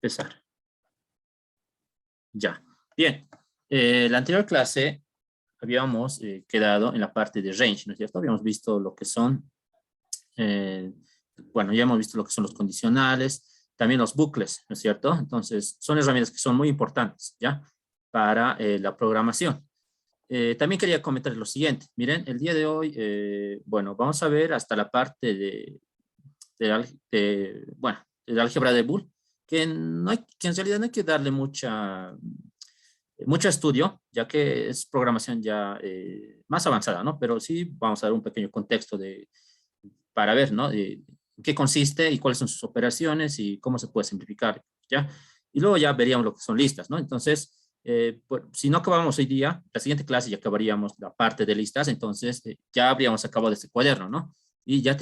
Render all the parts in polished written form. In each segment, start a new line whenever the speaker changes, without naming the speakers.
empezar. Ya. Bien. La anterior clase habíamos quedado en la parte de range, ¿no es cierto? Habíamos visto lo que son, bueno, ya hemos visto lo que son los condicionales, también los bucles, ¿no es cierto? Entonces, son herramientas que son muy importantes, ¿ya? Para la programación. También quería comentar lo siguiente. Miren, el día de hoy, bueno, vamos a ver hasta la parte bueno, de álgebra de Boole, que en realidad no hay que darle mucho estudio, ya que es programación ya más avanzada, ¿no? Pero sí vamos a dar un pequeño contexto para ver, ¿no? De qué consiste y cuáles son sus operaciones y cómo se puede simplificar, ¿ya? Y luego ya veríamos lo que son listas, ¿no? Entonces, pues, si no acabamos hoy día, la siguiente clase ya acabaríamos la parte de listas, entonces ya habríamos acabado este cuaderno, ¿no? Y ya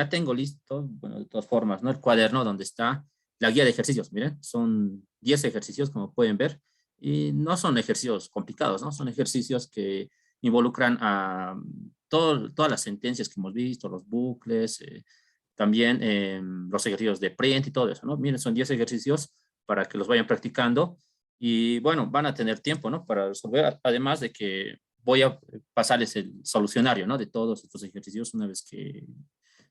tengo listo, bueno, de todas formas, ¿no? El cuaderno donde está la guía de ejercicios, miren, son 10 ejercicios, como pueden ver, y no son ejercicios complicados, ¿no? Son ejercicios que involucran a todas las sentencias que hemos visto, los bucles, también los ejercicios de print y todo eso, ¿no? Miren, son 10 ejercicios para que los vayan practicando y, bueno, van a tener tiempo, ¿no? Para resolver, además de que voy a pasarles el solucionario, ¿no? De todos estos ejercicios una vez que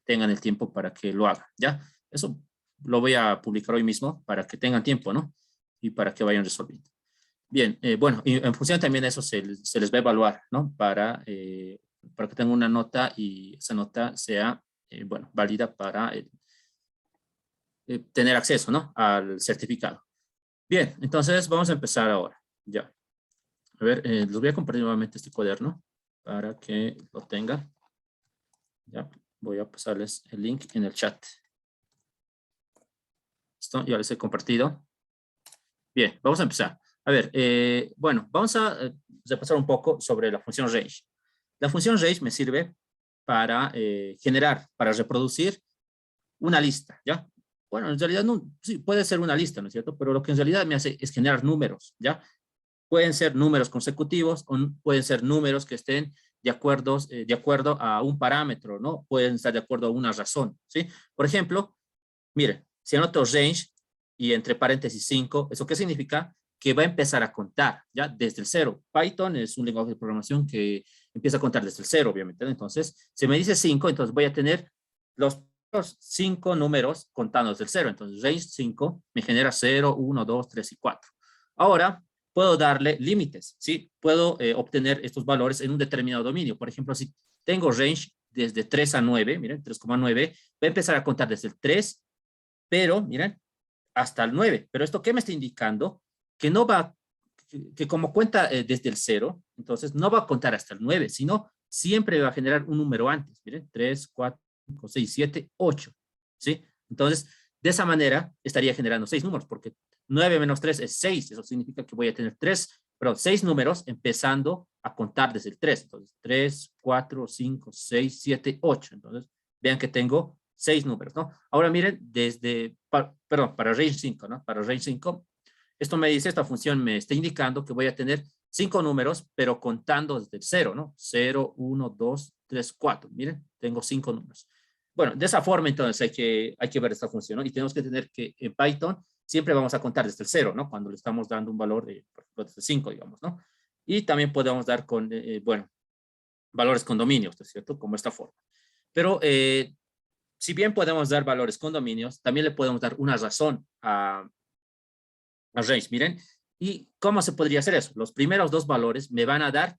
tengan el tiempo para que lo hagan, ¿ya? Eso lo voy a publicar hoy mismo para que tengan tiempo, ¿no? Y para que vayan resolviendo. Bien, bueno, y en función también de eso se les va a evaluar, ¿no? Para que tengan una nota y esa nota sea, bueno, válida para tener acceso, ¿no? Al certificado. Bien, entonces vamos a empezar ahora. Ya. A ver, les voy a compartir nuevamente este cuaderno para que lo tengan. Ya, voy a pasarles el link en el chat. ¿Listo? Ya les he compartido. Bien, vamos a empezar. A ver, bueno, vamos a repasar un poco sobre la función range. La función range me sirve para para reproducir una lista, ¿ya? Bueno, en realidad no, sí, puede ser una lista, ¿no es cierto? Pero lo que en realidad me hace es generar números, ¿ya? Pueden ser números consecutivos o pueden ser números que estén de acuerdo a un parámetro, ¿no? Pueden estar de acuerdo a una razón, ¿sí? Por ejemplo, miren, si anoto range y entre paréntesis 5, ¿eso qué significa? Que va a empezar a contar, ¿ya? Desde el cero. Python es un lenguaje de programación que empieza a contar desde el cero, obviamente, ¿no? Entonces, si me dice 5, entonces voy a tener los 5 números contando desde el cero. Entonces, range 5 me genera 0, 1, 2, 3 y 4. Ahora, puedo darle límites, ¿sí? Puedo obtener estos valores en un determinado dominio. Por ejemplo, si tengo range desde 3 a 9, miren, 3,9, voy a empezar a contar desde el 3, pero, miren, hasta el 9. Pero esto, ¿qué me está indicando? Que no va, que como cuenta desde el 0, entonces no va a contar hasta el 9, sino siempre va a generar un número antes. Miren, 3, 4, 5, 6, 7, 8. ¿Sí? Entonces, de esa manera estaría generando 6 números, porque 9 menos 3 es 6. Eso significa que voy a tener 6 números empezando a contar desde el 3. Entonces, 3, 4, 5, 6, 7, 8. Entonces, vean que tengo 6 números, ¿no? Ahora miren, perdón, para range 5, ¿no? Para range 5, esto me dice, esta función me está indicando que voy a tener 5 números, pero contando desde el 0, ¿no? 0, 1, 2, 3, 4. Miren, tengo 5 números. Bueno, de esa forma, entonces, hay que ver esta función, ¿no? Y tenemos que tener que en Python siempre vamos a contar desde el 0, ¿no? Cuando le estamos dando un valor de, por ejemplo, desde 5, digamos, ¿no? Y también podemos dar con, bueno, valores con dominios, ¿no es cierto? Como esta forma. Pero si bien podemos dar valores con dominios, también le podemos dar una razón a range, miren. ¿Y cómo se podría hacer eso? Los primeros dos valores me van a dar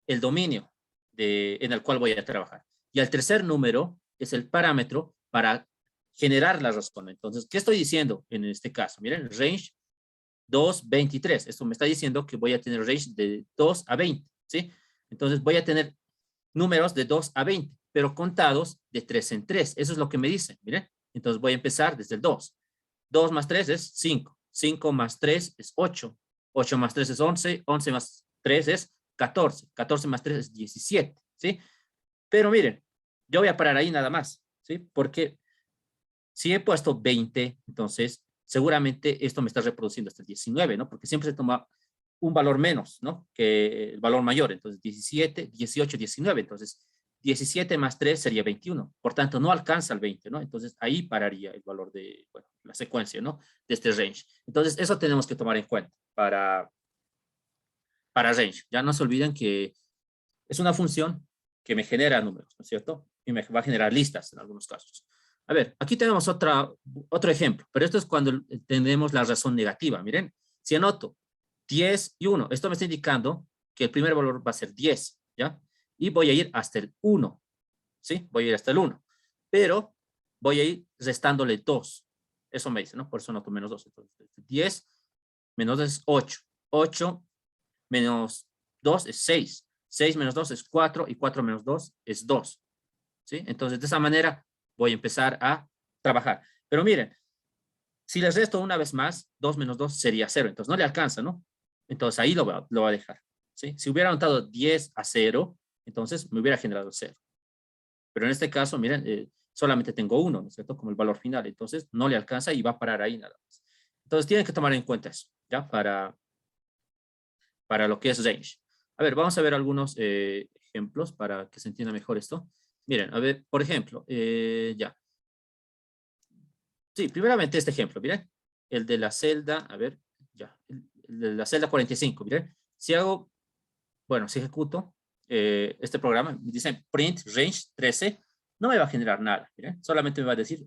el dominio en el cual voy a trabajar. Y el tercer número es el parámetro para generar la razón. Entonces, ¿qué estoy diciendo en este caso? Miren, range 2, 23. Esto me está diciendo que voy a tener range de 2 a 20, ¿sí? Entonces, voy a tener números de 2 a 20, pero contados de 3 en 3. Eso es lo que me dice, miren. Entonces, voy a empezar desde el 2. 2 más 3 es 5. 5 más 3 es 8. 8 más 3 es 11. 11 más 3 es 14. 14 más 3 es 17, ¿sí? Pero miren, yo voy a parar ahí nada más, ¿sí? Porque si he puesto 20, entonces seguramente esto me está reproduciendo hasta el 19, ¿no? Porque siempre se toma un valor menos, ¿no? Que el valor mayor. Entonces 17, 18, 19. Entonces 17 más 3 sería 21. Por tanto, no alcanza el 20, ¿no? Entonces, ahí pararía el valor de, bueno, la secuencia, ¿no? De este range. Entonces, eso tenemos que tomar en cuenta para range. Ya no se olviden que es una función que me genera números, ¿no es cierto? Y me va a generar listas en algunos casos. A ver, aquí tenemos otro ejemplo, pero esto es cuando tenemos la razón negativa. Miren, si anoto 10 y 1, esto me está indicando que el primer valor va a ser 10, ¿ya? Y voy a ir hasta el 1, ¿sí? Voy a ir hasta el 1, pero voy a ir restándole 2. Eso me dice, ¿no? Por eso anoto menos 2. Entonces, 10 menos 2 es 8. 8 menos 2 es 6. 6 menos 2 es 4 y 4 menos 2 es 2. ¿Sí? Entonces, de esa manera voy a empezar a trabajar. Pero miren, si les resto una vez más, 2 menos 2 sería 0. Entonces, no le alcanza, ¿no? Entonces, ahí lo voy a dejar. ¿Sí? Si hubiera anotado 10 a 0, entonces me hubiera generado 0. Pero en este caso, miren, solamente tengo 1, ¿no es cierto? Como el valor final. Entonces, no le alcanza y va a parar ahí nada más. Entonces, tienen que tomar en cuenta eso, ¿ya? Para lo que es range. A ver, vamos a ver algunos ejemplos para que se entienda mejor esto. Miren, a ver, por ejemplo, ya. Sí, primeramente este ejemplo, miren. El de la celda, a ver, ya. El de la celda 45, miren. Si hago, bueno, si ejecuto este programa, me dice print range 13, no me va a generar nada, miren. Solamente me va a decir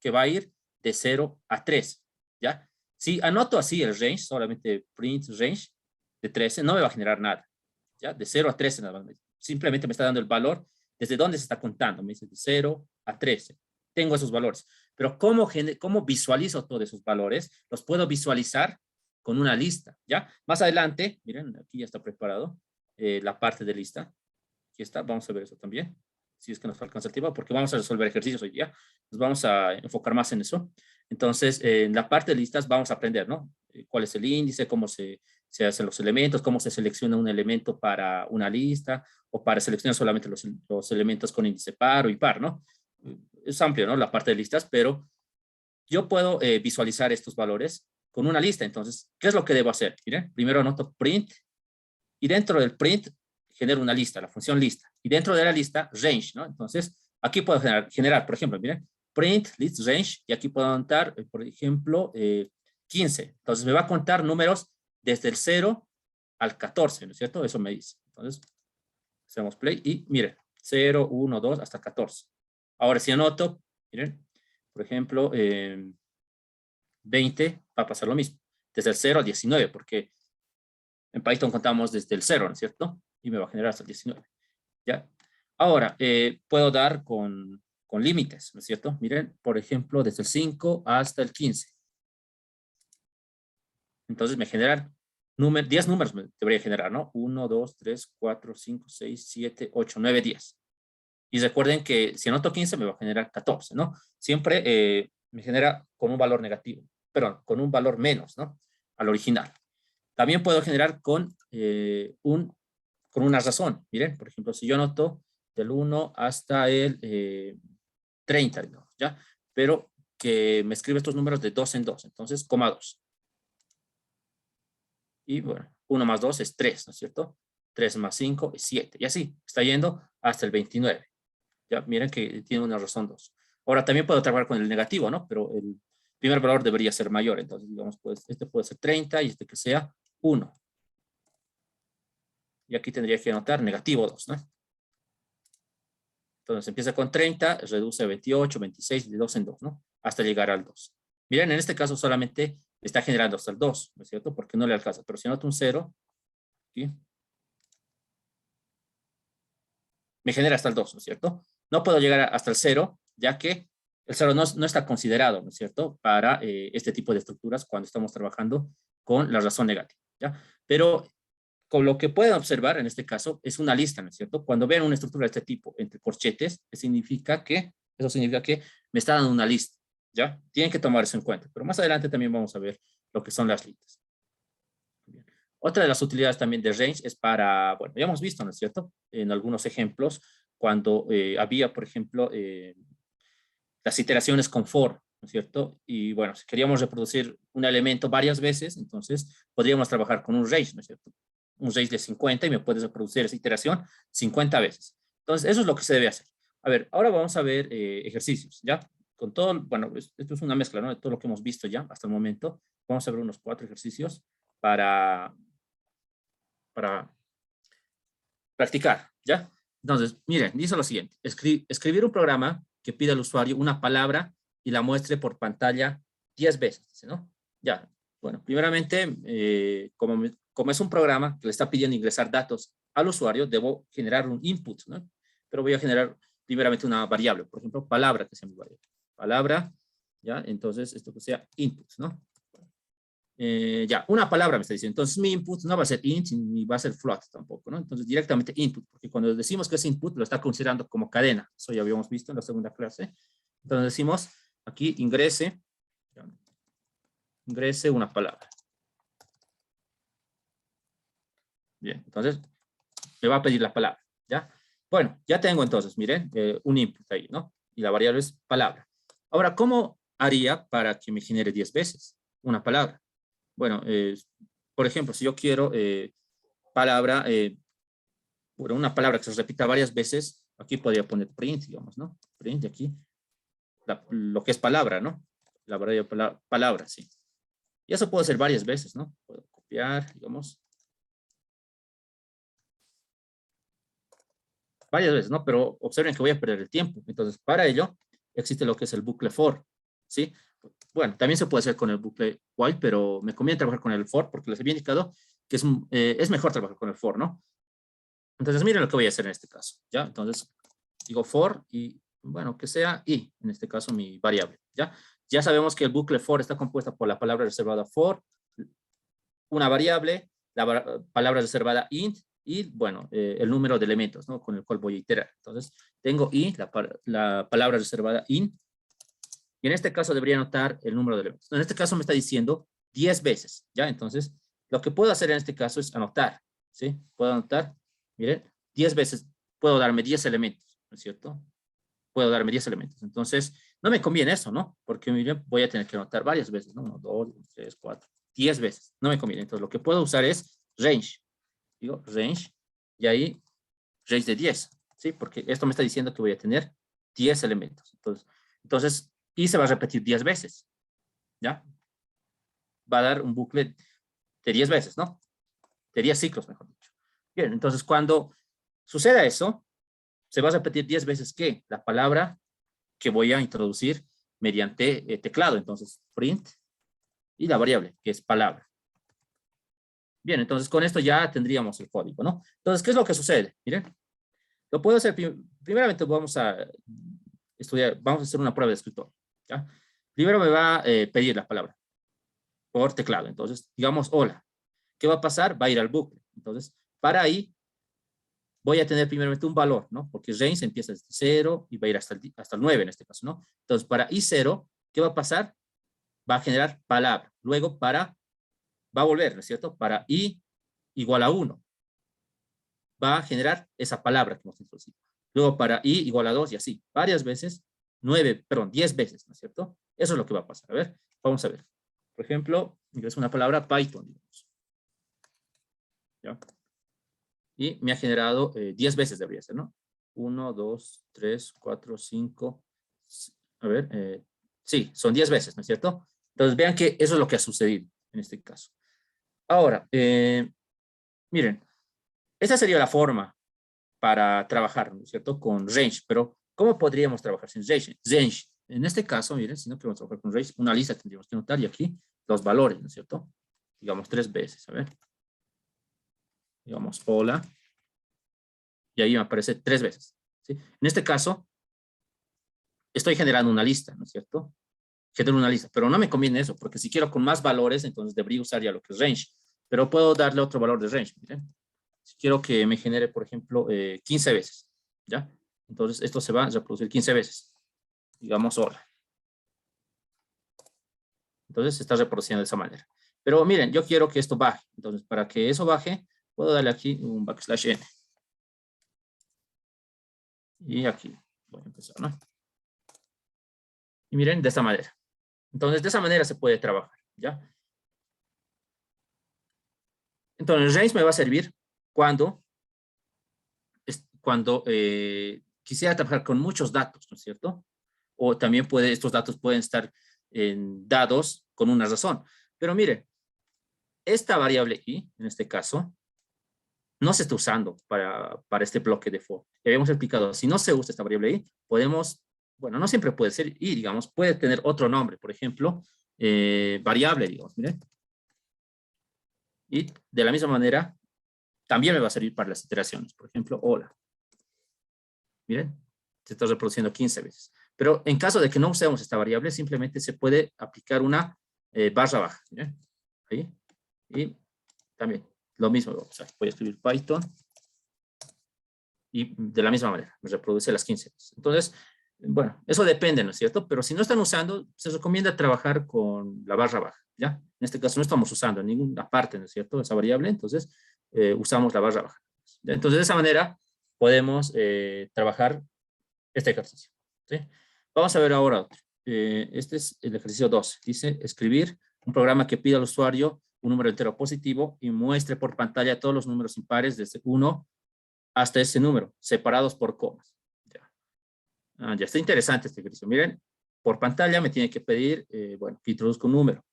que va a ir de 0 a 3, ¿ya? Si anoto así el range, solamente print range de 13, no me va a generar nada, ¿ya? De 0 a 13 nada más. Simplemente me está dando el valor desde dónde se está contando. Me dice de 0 a 13. Tengo esos valores. Pero ¿cómo visualizo todos esos valores? Los puedo visualizar con una lista, ¿ya? Más adelante, miren, aquí ya está preparado la parte de lista. Aquí está, vamos a ver eso también. Si es que nos alcanza el tiempo, porque vamos a resolver ejercicios hoy día. Nos vamos a enfocar más en eso. Entonces, en la parte de listas vamos a aprender, ¿no? Cuál es el índice, cómo se hacen los elementos, cómo se selecciona un elemento para una lista, o para seleccionar solamente los elementos con índice par o impar, ¿no? Es amplio, ¿no? La parte de listas, pero yo puedo visualizar estos valores con una lista. Entonces, ¿qué es lo que debo hacer? Miren, primero anoto print, y dentro del print genero una lista, la función lista. Y dentro de la lista, range, ¿no? Entonces, aquí puedo generar, por ejemplo, miren, print list range, y aquí puedo anotar, por ejemplo, 15. Entonces, me va a contar números desde el 0 al 14, ¿no es cierto? Eso me dice. Entonces, hacemos play y miren, 0, 1, 2, hasta 14. Ahora, si anoto, miren, por ejemplo, 20, va a pasar lo mismo. Desde el 0 al 19, porque en Python contamos desde el 0, ¿no es cierto? Y me va a generar hasta el 19. ¿Ya? Ahora, puedo dar con límites, ¿no es cierto? Miren, por ejemplo, desde el 5 hasta el 15. Entonces me generan 10 números, me debería generar, ¿no? 1, 2, 3, 4, 5, 6, 7, 8, 9, 10. Y recuerden que si anoto 15 me va a generar 14, ¿no? Siempre me genera con un valor negativo, perdón, con un valor menos, ¿no? Al original. También puedo generar con una razón. Miren, por ejemplo, si yo anoto del 1 hasta el 30, digamos, ¿ya? Pero que me escribe estos números de 2 en 2, entonces, coma 2. Y bueno, 1 más 2 es 3, ¿no es cierto? 3 más 5 es 7. Y así, está yendo hasta el 29. Ya, miren que tiene una razón 2. Ahora, también puedo trabajar con el negativo, ¿no? Pero el primer valor debería ser mayor. Entonces, digamos, pues, este puede ser 30 y este que sea 1. Y aquí tendría que anotar negativo 2, ¿no? Entonces empieza con 30, reduce a 28, 26, de 2 en 2, ¿no? Hasta llegar al 2. Miren, en este caso solamente está generando hasta el 2, ¿no es cierto? Porque no le alcanza. Pero si anoto un 0, ¿sí? Me genera hasta el 2, ¿no es cierto? No puedo llegar hasta el 0, ya que el 0 no está considerado, ¿no es cierto? Para este tipo de estructuras cuando estamos trabajando con la razón negativa, ¿ya? Pero con lo que pueden observar en este caso es una lista, ¿no es cierto? Cuando ven una estructura de este tipo entre corchetes, eso significa que me está dando una lista, ¿ya? Tienen que tomar eso en cuenta, pero más adelante también vamos a ver lo que son las listas. Bien. Otra de las utilidades también de range es para, bueno, ya hemos visto, ¿no es cierto? En algunos ejemplos, cuando había, por ejemplo, las iteraciones con for, ¿no es cierto? Y bueno, si queríamos reproducir un elemento varias veces, entonces podríamos trabajar con un range, ¿no es cierto? Un range de 50 y me puedes reproducir esa iteración 50 veces. Entonces, eso es lo que se debe hacer. A ver, ahora vamos a ver ejercicios, ¿ya? Con todo, bueno, esto es una mezcla, ¿no? De todo lo que hemos visto ya hasta el momento. Vamos a ver unos 4 ejercicios para practicar, ¿ya? Entonces, miren, dice lo siguiente. Escribir un programa que pida al usuario una palabra y la muestre por pantalla 10 veces, dice, ¿no? Ya, bueno, primeramente, como es un programa que le está pidiendo ingresar datos al usuario, debo generar un input, ¿no? Pero voy a generar primeramente una variable, por ejemplo, palabra, que sea mi variable. Palabra, ¿ya? Entonces, esto que sea input, ¿no? Ya, una palabra me está diciendo. Entonces, mi input no va a ser int ni va a ser float tampoco, ¿no? Entonces, directamente input, porque cuando decimos que es input, lo está considerando como cadena. Eso ya habíamos visto en la segunda clase. Entonces, decimos aquí ingrese una palabra. Bien, entonces, me va a pedir la palabra, ¿ya? Bueno, ya tengo entonces, miren, un input ahí, ¿no? Y la variable es palabra. Ahora, ¿cómo haría para que me genere 10 veces una palabra? Bueno, por ejemplo, si yo quiero palabra, bueno, una palabra que se repita varias veces, aquí podría poner print, digamos, ¿no? Print aquí, lo que es palabra, ¿no? La variable palabra, sí. Y eso puedo hacer varias veces, ¿no? Puedo copiar, digamos. Varias veces, ¿no? Pero observen que voy a perder el tiempo. Entonces, para ello, existe lo que es el bucle for, ¿sí? Bueno, también se puede hacer con el bucle while, pero me conviene trabajar con el for porque les había indicado que es mejor trabajar con el for, ¿no? Entonces, miren lo que voy a hacer en este caso, ¿ya? Entonces, digo for y, bueno, que sea i, en este caso mi variable, ¿ya? Ya sabemos que el bucle for está compuesta por la palabra reservada for, una variable, la palabra reservada int y, bueno, el número de elementos, ¿no? Con el cual voy a iterar. Entonces, tengo i, la palabra reservada int, y en este caso debería anotar el número de elementos. En este caso me está diciendo 10 veces, ¿ya? Entonces, lo que puedo hacer en este caso es anotar, ¿sí? Puedo anotar, miren, 10 veces, puedo darme 10 elementos, ¿no es cierto? Puedo darme 10 elementos. Entonces, no me conviene eso, ¿no? Porque miren, voy a tener que anotar varias veces, ¿no? 1, 2, 3, 4, 10 veces. No me conviene. Entonces, lo que puedo usar es range. Digo, range, y ahí, range de 10, ¿sí? Porque esto me está diciendo que voy a tener 10 elementos. Entonces, y se va a repetir 10 veces, ¿ya? Va a dar un bucle de 10 veces, ¿no? De 10 ciclos, mejor dicho. Bien, entonces, cuando suceda eso, se va a repetir 10 veces ¿qué? La palabra que voy a introducir mediante teclado. Entonces, print y la variable, que es palabra. Bien, entonces con esto ya tendríamos el código, ¿no? Entonces, ¿qué es lo que sucede? Miren, lo puedo hacer, primeramente vamos a estudiar, vamos a hacer una prueba de escritorio, ¿ya? Primero me va a pedir la palabra por teclado. Entonces, digamos, hola. ¿Qué va a pasar? Va a ir al bucle. Entonces, para ahí, voy a tener primeramente un valor, ¿no? Porque range empieza desde 0 y va a ir hasta el 9 en este caso, ¿no? Entonces, para i0, ¿qué va a pasar? Va a generar palabra. Luego, va a volver, ¿no es cierto? Para i igual a 1, va a generar esa palabra que hemos introducido. Luego, para i igual a 2 y así. Varias veces, 10 veces, ¿no es cierto? Eso es lo que va a pasar. A ver, vamos a ver. Por ejemplo, ingreso una palabra Python, digamos. ¿Ya? Y me ha generado 10 veces, debería ser, ¿no? 1, 2, 3, 4, 5. A ver, sí, son 10 veces, ¿no es cierto? Entonces vean que eso es lo que ha sucedido en este caso. Ahora, miren, esa sería la forma para trabajar, ¿no es cierto? Con range, pero ¿cómo podríamos trabajar sin range? Range, en este caso, miren, si no queremos trabajar con range, una lista tendríamos que anotar y aquí los valores, ¿no es cierto? Digamos 3 veces, a ver. Digamos, hola. Y ahí me aparece 3 veces. ¿Sí? En este caso, estoy generando una lista, ¿no es cierto? Genero una lista, pero no me conviene eso, porque si quiero con más valores, entonces debería usar ya lo que es range, pero puedo darle otro valor de range, miren. Si quiero que me genere, por ejemplo, 15 veces, ¿ya? Entonces esto se va a reproducir 15 veces. Digamos, hola. Entonces se está reproduciendo de esa manera. Pero miren, yo quiero que esto baje. Entonces, para que eso baje, puedo darle aquí un backslash n. Y aquí voy a empezar, ¿no? Y miren, de esta manera. Entonces, de esa manera se puede trabajar, ¿ya? Entonces, range me va a servir cuando cuando quisiera trabajar con muchos datos, ¿no es cierto? O también estos datos pueden estar dados con una razón. Pero mire, esta variable i, en este caso, no se está usando para este bloque de for. Ya habíamos explicado, si no se usa esta variable i, podemos, bueno, no siempre puede ser i, digamos, puede tener otro nombre, por ejemplo, variable, digamos, miren. Y de la misma manera, también me va a servir para las iteraciones. Por ejemplo, hola. Miren, se está reproduciendo 15 veces. Pero en caso de que no usemos esta variable, simplemente se puede aplicar una barra baja. ¿Miren? Ahí. Y también lo mismo. O sea, voy a escribir Python. Y de la misma manera, me reproduce las 15 veces. Entonces, bueno, eso depende, ¿no es cierto? Pero si no están usando, se recomienda trabajar con la barra baja, ¿ya? En este caso no estamos usando ninguna parte, ¿no es cierto? Esa variable, entonces usamos la barra baja. Entonces, de esa manera podemos trabajar este ejercicio, ¿sí? Vamos a ver ahora otro. Este es el ejercicio 2. Dice, escribir un programa que pida al usuario un número entero positivo y muestre por pantalla todos los números impares desde 1 hasta ese número, separados por comas. Ya está interesante este ejercicio. Miren, por pantalla me tiene que pedir, bueno, que introduzca un número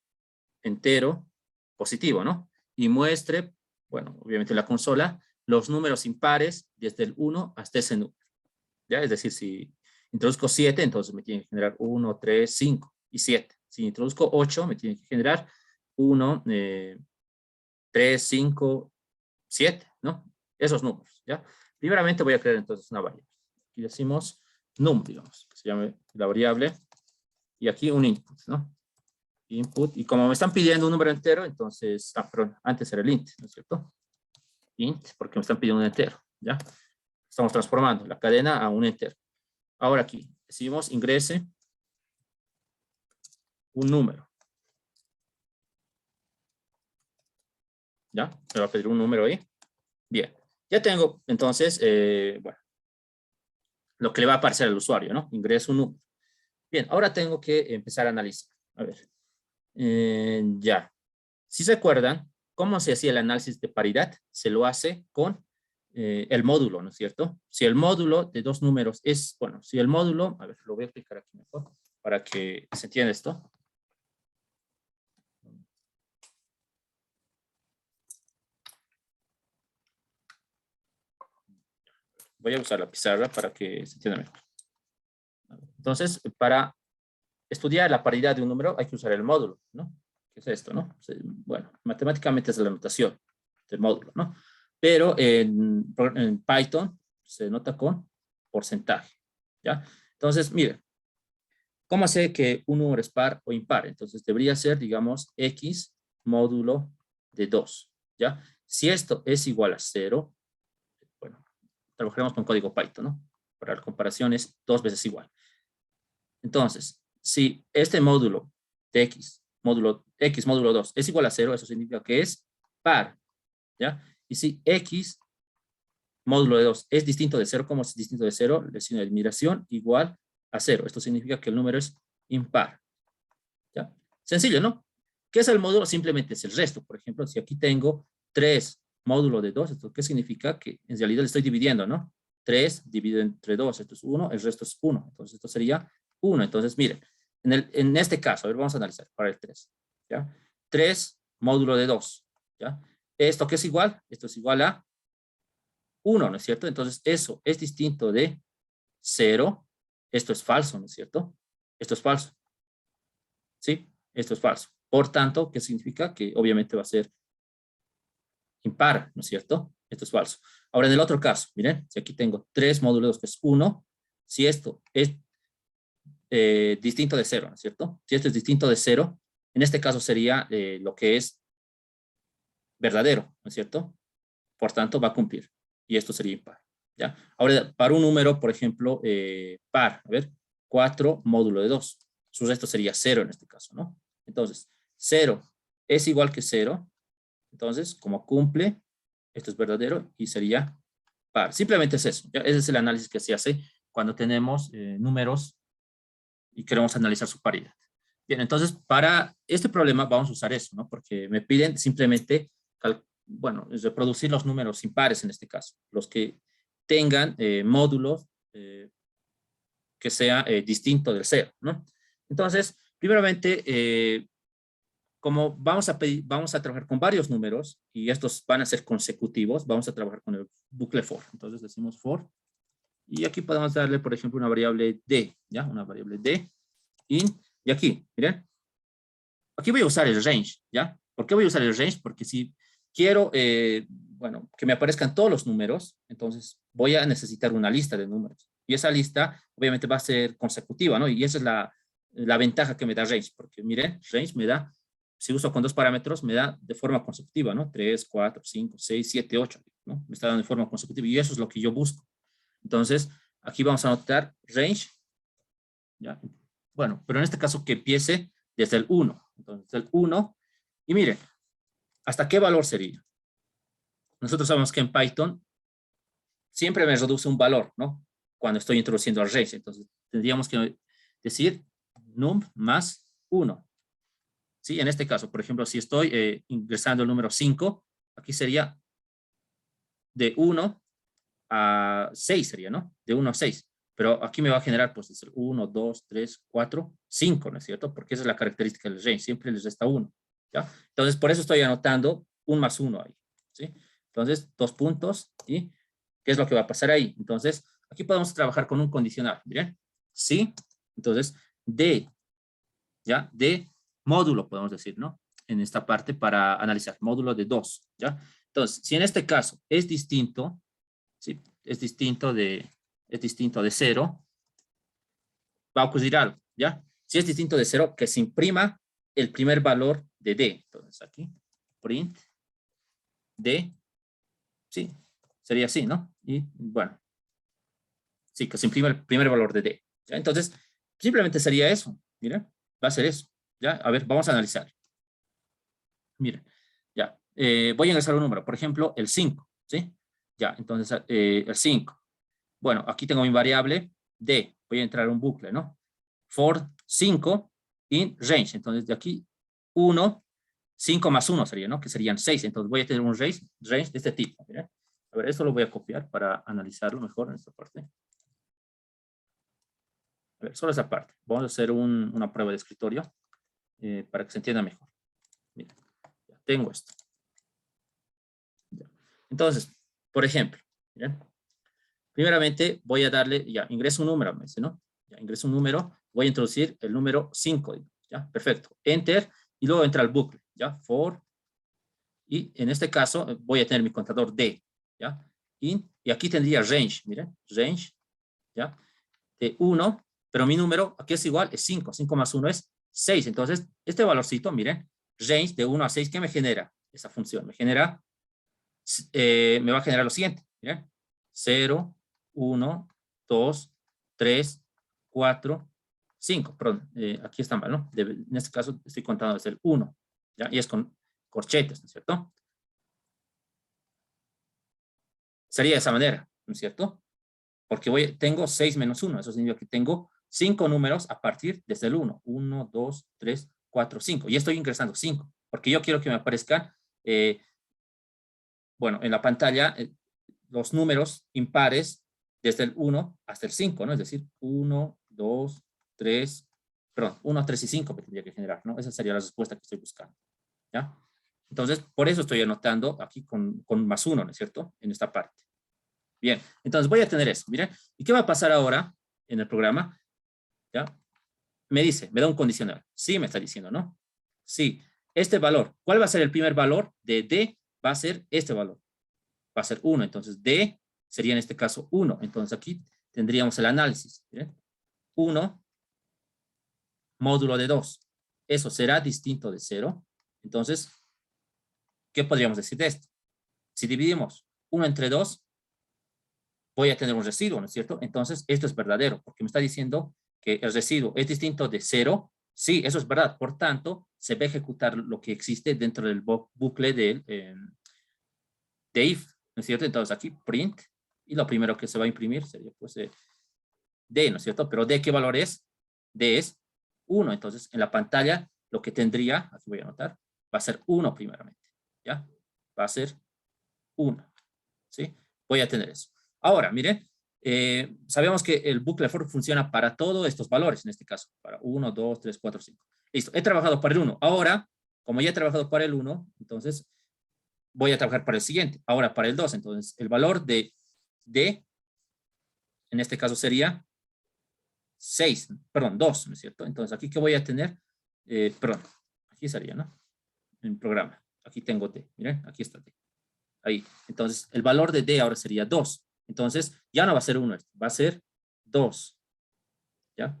entero positivo, ¿no? Y muestre, bueno, obviamente en la consola, los números impares desde el 1 hasta ese número. ¿Ya? Es decir, si introduzco 7, entonces me tiene que generar 1, 3, 5 y 7. Si introduzco 8, me tiene que generar 1, 3, 5, 7, ¿no? Esos números, ¿ya? Primeramente voy a crear entonces una variable. Aquí decimos num, digamos, que se llame la variable, y aquí un input, ¿no? Input, y como me están pidiendo un número entero, entonces, perdón, antes era el int, ¿no es cierto? Int, porque me están pidiendo un entero, ¿ya? Estamos transformando la cadena a un entero. Ahora aquí, decimos ingrese un número. ¿Ya? Me va a pedir un número ahí. Bien. Ya tengo, entonces, bueno, lo que le va a aparecer al usuario, ¿no? Ingreso un número. Bien, ahora tengo que empezar a analizar. A ver. Ya. Si se acuerdan, ¿cómo se hacía el análisis de paridad? Se lo hace con el módulo, ¿no es cierto? Si el módulo de dos números es, bueno, si el módulo, a ver, lo voy a explicar aquí mejor, para que se entienda esto. Voy a usar la pizarra para que se entienda mejor. Entonces, para estudiar la paridad de un número hay que usar el módulo, ¿no? ¿Qué es esto, no? Bueno, matemáticamente es la notación del módulo, ¿no? Pero en Python se nota con porcentaje, ¿ya? Entonces, miren, ¿cómo sé que un número es par o impar? Entonces, debería ser, digamos, x módulo de 2, ¿ya? Si esto es igual a 0, bueno, trabajaremos con código Python, ¿no? Para la comparación es 2 veces igual. Entonces, si este módulo de x módulo 2 es igual a 0, eso significa que es par, ¿ya? Y si x módulo de 2 es distinto de 0, ¿cómo es distinto de 0? El signo de admiración igual a 0. Esto significa que el número es impar, ¿ya? Sencillo, ¿no? ¿Qué es el módulo? Simplemente es el resto. Por ejemplo, si aquí tengo 3 módulo de 2, ¿esto qué significa? Que en realidad le estoy dividiendo, ¿no? 3 dividido entre 2, esto es 1, el resto es 1. Entonces, esto sería 1. Entonces, miren, en este caso, a ver, vamos a analizar para el 3, ¿ya? 3 módulo de 2, ¿ya? ¿Esto qué es igual? Esto es igual a 1, ¿no es cierto? Entonces, eso es distinto de 0. Esto es falso, ¿no es cierto? Esto es falso, ¿sí? Esto es falso. Por tanto, ¿qué significa? Que obviamente va a ser impar, ¿no es cierto? Esto es falso. Ahora, en el otro caso, miren, si aquí tengo 3 módulo de 2, que es 1, si esto es distinto de 0, ¿no es cierto? Si esto es distinto de 0, en este caso sería lo que es verdadero, ¿no es cierto? Por tanto, va a cumplir. Y esto sería impar, ¿ya? Ahora, para un número, por ejemplo, par, a ver, 4 módulo de 2. Su resto sería 0 en este caso, ¿no? Entonces, 0 es igual que 0. Entonces, como cumple, esto es verdadero y sería par. Simplemente es eso, ¿ya? Ese es el análisis que se hace cuando tenemos números y queremos analizar su paridad. Bien, entonces para este problema vamos a usar eso, ¿no? Porque me piden simplemente, bueno, reproducir los números impares en este caso, los que tengan módulos que sea distinto del 0, ¿no? Entonces, primeramente, como vamos a trabajar con varios números y estos van a ser consecutivos, vamos a trabajar con el bucle for. Entonces decimos for y aquí podemos darle, por ejemplo, una variable d, ¿ya? Una variable d, int, y aquí, miren, aquí voy a usar el range, ¿ya? ¿Por qué voy a usar el range? Porque si quiero, bueno, que me aparezcan todos los números, entonces voy a necesitar una lista de números. Y esa lista, obviamente, va a ser consecutiva, ¿no? Y esa es la ventaja que me da range, porque miren, range me da, si uso con 2 parámetros, me da de forma consecutiva, ¿no? 3, 4, 5, 6, 7, 8, ¿no? Me está dando de forma consecutiva y eso es lo que yo busco. Entonces, aquí vamos a anotar range, ¿ya? Bueno, pero en este caso que empiece desde el 1. Entonces, el 1, y miren, ¿hasta qué valor sería? Nosotros sabemos que en Python siempre me reduce un valor, ¿no? Cuando estoy introduciendo el range. Entonces, tendríamos que decir num más 1. ¿Sí? En este caso, por ejemplo, si estoy ingresando el número 5, aquí sería de 1 a 6 sería, ¿no? De 1 a 6. Pero aquí me va a generar, pues, 1, 2, 3, 4, 5, ¿no es cierto? Porque esa es la característica del range, siempre les resta 1, ¿ya? Entonces, por eso estoy anotando un más 1 ahí, ¿sí? Entonces, 2 puntos, ¿y qué es lo que va a pasar ahí? Entonces, aquí podemos trabajar con un condicional, ¿miren? Sí, entonces, de, ¿ya? De módulo, podemos decir, ¿no? En esta parte para analizar, módulo de 2, ¿ya? Entonces, si en este caso es distinto, ¿sí? Es distinto de 0, va a ocurrir algo, ¿ya? Si es distinto de 0, que se imprima el primer valor de D. Entonces aquí, print D, sí, sería así, ¿no? Y bueno, sí, que se imprima el primer valor de D. ¿Ya? Entonces, simplemente sería eso, mira, va a ser eso, ¿ya? A ver, vamos a analizar. Mira, ya, voy a ingresar un número, por ejemplo, el 5, ¿sí? Ya, entonces, el 5. Bueno, aquí tengo mi variable D. Voy a entrar a un bucle, ¿no? For 5 in range. Entonces, de aquí 1, 5 más 1 sería, ¿no? Que serían 6. Entonces, voy a tener un range de este tipo. ¿Mira? A ver, esto lo voy a copiar para analizarlo mejor en esta parte. A ver, solo esa parte. Vamos a hacer una prueba de escritorio para que se entienda mejor. Mira, ya tengo esto. Ya. Entonces, por ejemplo, ¿miren? Primeramente voy a darle, ya, ingreso un número, me dice, ¿no? Ya, ingreso un número, voy a introducir el número 5, ya, perfecto. Enter, y luego entra el bucle, ya, for, y en este caso voy a tener mi contador D, ya, y aquí tendría range, miren, range, ya, de 1, pero mi número aquí es igual, es 5, 5 más 1 es 6, entonces este valorcito, miren, range de 1 a 6, ¿qué me genera? Esa función, me genera, me va a generar lo siguiente, miren, 0, 1, 2, 3, 4, 5. Perdón, aquí está mal, ¿no? En este caso estoy contando desde el 1, ¿ya? Y es con corchetes, ¿no es cierto? Sería de esa manera, ¿no es cierto? Porque tengo 6 menos 1, eso significa que tengo 5 números a partir desde el 1. 1, 2, 3, 4, 5. Y estoy ingresando 5, porque yo quiero que me aparezcan, bueno, en la pantalla, los números impares desde el 1 hasta el 5, ¿no? Es decir, 1, 2, 3, perdón, 1, 3 y 5 me tendría que generar, ¿no? Esa sería la respuesta que estoy buscando, ¿ya? Entonces, por eso estoy anotando aquí con más 1, ¿no es cierto? En esta parte. Bien, entonces voy a tener eso, miren. ¿Y qué va a pasar ahora en el programa? ¿Ya? Me dice, me da un condicional. Sí, me está diciendo, ¿no? Sí, este valor, ¿cuál va a ser el primer valor de D? Va a ser este valor. Va a ser 1. Entonces, D sería en este caso 1. Entonces, aquí tendríamos el análisis. ¿Miren? 1 módulo de 2. Eso será distinto de 0. Entonces, ¿qué podríamos decir de esto? Si dividimos 1 entre 2, voy a tener un residuo, ¿no es cierto? Entonces, esto es verdadero, porque me está diciendo que el residuo es distinto de 0. Sí, eso es verdad. Por tanto, se va a ejecutar lo que existe dentro del bucle de if, ¿no es cierto? Entonces, aquí print, y lo primero que se va a imprimir sería, pues, D, ¿no es cierto? Pero D, ¿qué valor es? D es 1. Entonces, en la pantalla, lo que tendría, aquí voy a anotar, va a ser 1 primeramente, ¿ya? Va a ser 1, ¿sí? Voy a tener eso. Ahora, miren, sabemos que el bucle for funciona para todos estos valores, en este caso, para 1, 2, 3, 4, 5. Listo, he trabajado para el 1. Ahora, como ya he trabajado para el 1, entonces voy a trabajar para el siguiente. Ahora para el 2, entonces el valor de D, en este caso sería 6, perdón, 2, ¿no es cierto? Entonces aquí que voy a tener, perdón, aquí sería, ¿no? En programa, aquí tengo D, miren, aquí está D. Ahí, entonces el valor de D ahora sería 2. Entonces ya no va a ser 1, va a ser 2, ¿ya?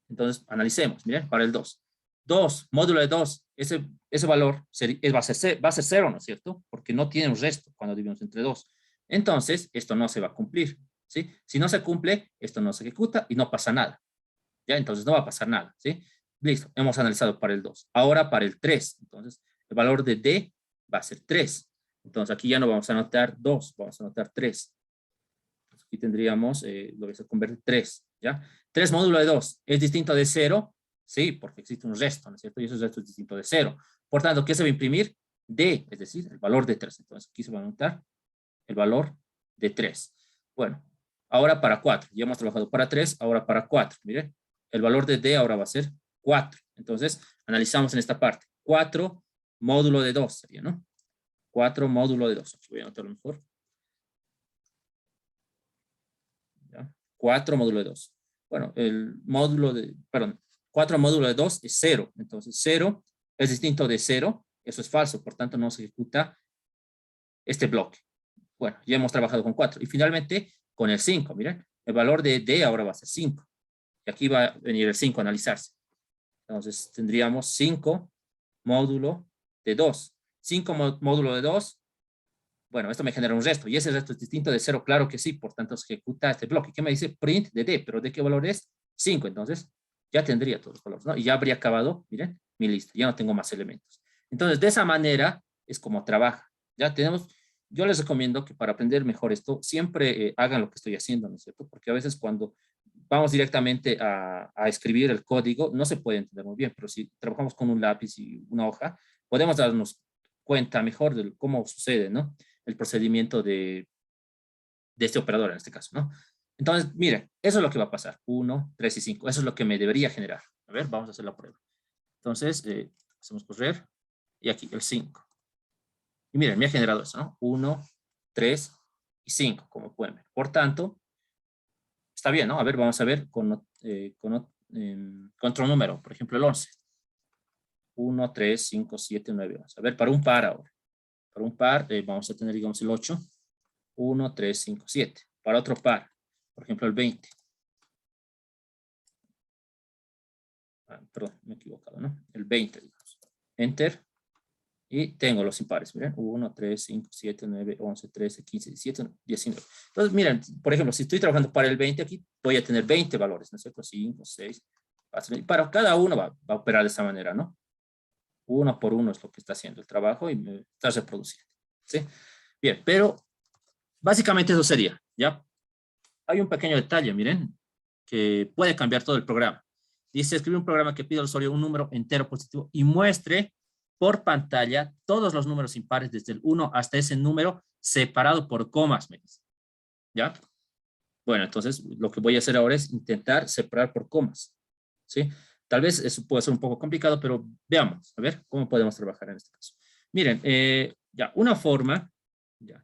Entonces analicemos, miren, para el 2. 2, módulo de 2, ese valor va a ser 0, ¿no es cierto? Porque no tiene un resto cuando dividimos entre 2. Entonces, esto no se va a cumplir, ¿sí? Si no se cumple, esto no se ejecuta y no pasa nada, ¿ya? Entonces no va a pasar nada, ¿sí? Listo, hemos analizado para el 2. Ahora para el 3, entonces el valor de D va a ser 3. Entonces aquí ya no vamos a anotar 2, vamos a anotar 3. Entonces, aquí tendríamos, lo voy a convertir 3, ¿ya? 3 módulo de 2 es distinto de 0, sí, porque existe un resto, ¿no es cierto? Y ese resto es distinto de 0. Por tanto, ¿qué se va a imprimir? D, es decir, el valor de 3. Entonces aquí se va a anotar el valor de 3. Bueno, ahora para 4. Ya hemos trabajado para 3, ahora para 4. Miren, el valor de D ahora va a ser 4. Entonces, analizamos en esta parte. 4 módulo de 2 sería, ¿no? 4 módulo de 2. Aquí voy a anotarlo mejor. ¿Ya? 4 módulo de 2. Bueno, el módulo de, perdón, 4 módulo de 2 es 0. Entonces, 0 es distinto de 0. Eso es falso, por tanto, no se ejecuta este bloque. Bueno, ya hemos trabajado con 4. Y finalmente, con el 5, miren, el valor de D ahora va a ser 5. Y aquí va a venir el 5 a analizarse. Entonces, tendríamos 5 módulo de 2. 5 módulo de 2. Bueno, esto me genera un resto. Y ese resto es distinto de 0, claro que sí. Por tanto, se ejecuta este bloque. ¿Qué me dice? Print de D. ¿Pero de qué valor es? 5. Entonces, ya tendría todos los valores, ¿no? Y ya habría acabado, miren, mi lista. Ya no tengo más elementos. Entonces, de esa manera es como trabaja. Ya tenemos... Yo les recomiendo que para aprender mejor esto, siempre hagan lo que estoy haciendo, ¿no es cierto? Porque a veces cuando vamos directamente a escribir el código, no se puede entender muy bien, pero si trabajamos con un lápiz y una hoja, podemos darnos cuenta mejor de cómo sucede, ¿no? El procedimiento de este operador en este caso, ¿no? Entonces, miren, eso es lo que va a pasar. 1, 3 y 5. Eso es lo que me debería generar. A ver, vamos a hacer la prueba. Entonces, hacemos correr y aquí el 5. Y miren, me ha generado eso, ¿no? 1, 3 y 5, como pueden ver. Por tanto, está bien, ¿no? A ver, vamos a ver con otro número, por ejemplo, el 11. 1, 3, 5, 7, 9, 11. A ver, para un par ahora. Para un par vamos a tener, digamos, el 8. 1, 3, 5, 7. Para otro par, por ejemplo, el 20. Perdón, me he equivocado, ¿no? El 20, digamos. Enter. Y tengo los impares, miren, 1, 3, 5, 7, 9, 11, 13, 15, 17, 19. Entonces, miren, por ejemplo, si estoy trabajando para el 20 aquí, voy a tener 20 valores, ¿no es cierto? 5, 6, para cada uno va a operar de esa manera, ¿no? Uno por uno es lo que está haciendo el trabajo y me está reproduciendo, ¿sí? Bien, pero básicamente eso sería, ¿ya? Hay un pequeño detalle, miren, que puede cambiar todo el programa. Dice, escribe un programa que pide al usuario un número entero positivo y muestre por pantalla todos los números impares desde el 1 hasta ese número separado por comas, me dice. ¿Ya? Bueno, entonces lo que voy a hacer ahora es intentar separar por comas, ¿sí? Tal vez eso puede ser un poco complicado, pero veamos, a ver cómo podemos trabajar en este caso. Miren, ya, una forma, ya.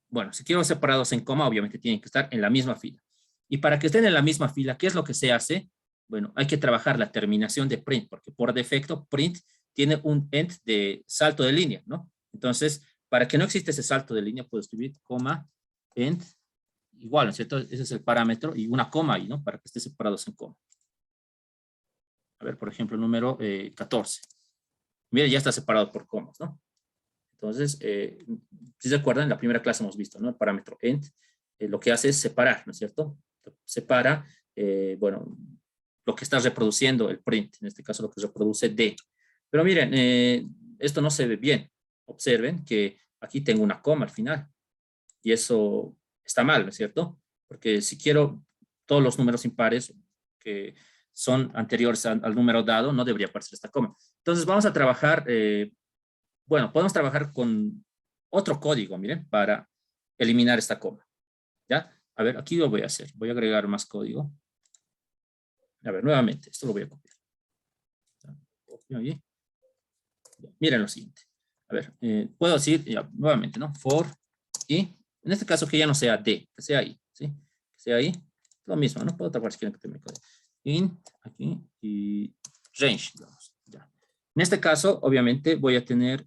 Bueno, si quiero separados en coma, obviamente tienen que estar en la misma fila. Y para que estén en la misma fila, ¿qué es lo que se hace? Bueno, hay que trabajar la terminación de print, porque por defecto print tiene un end de salto de línea, ¿no? Entonces, para que no exista ese salto de línea, puedo escribir coma, end, igual, ¿no es cierto? Ese es el parámetro, y una coma ahí, ¿no? Para que esté separados en coma. A ver, por ejemplo, número 14. Mire, ya está separado por comas, ¿no? Entonces, si se acuerdan, en la primera clase hemos visto, ¿no? El parámetro end, lo que hace es separar, ¿no es cierto? Separa, bueno, lo que está reproduciendo el print, en este caso lo que reproduce D. Pero miren, esto no se ve bien. Observen que aquí tengo una coma al final. Y eso está mal, ¿no es cierto? Porque si quiero todos los números impares que son anteriores al número dado, no debería aparecer esta coma. Entonces vamos a trabajar, bueno, podemos trabajar con otro código, miren, para eliminar esta coma, ¿ya? A ver, aquí lo voy a hacer. Voy a agregar más código. A ver, nuevamente, esto lo voy a copiar. Copio ahí. Miren lo siguiente. A ver, puedo decir, ya, nuevamente, ¿no? For y, en este caso, que ya no sea D, que sea I, ¿sí? Que sea I, lo mismo, ¿no? Puedo tapar si quieren que termine código. Int, aquí, y range, digamos, ya. En este caso, obviamente, voy a tener,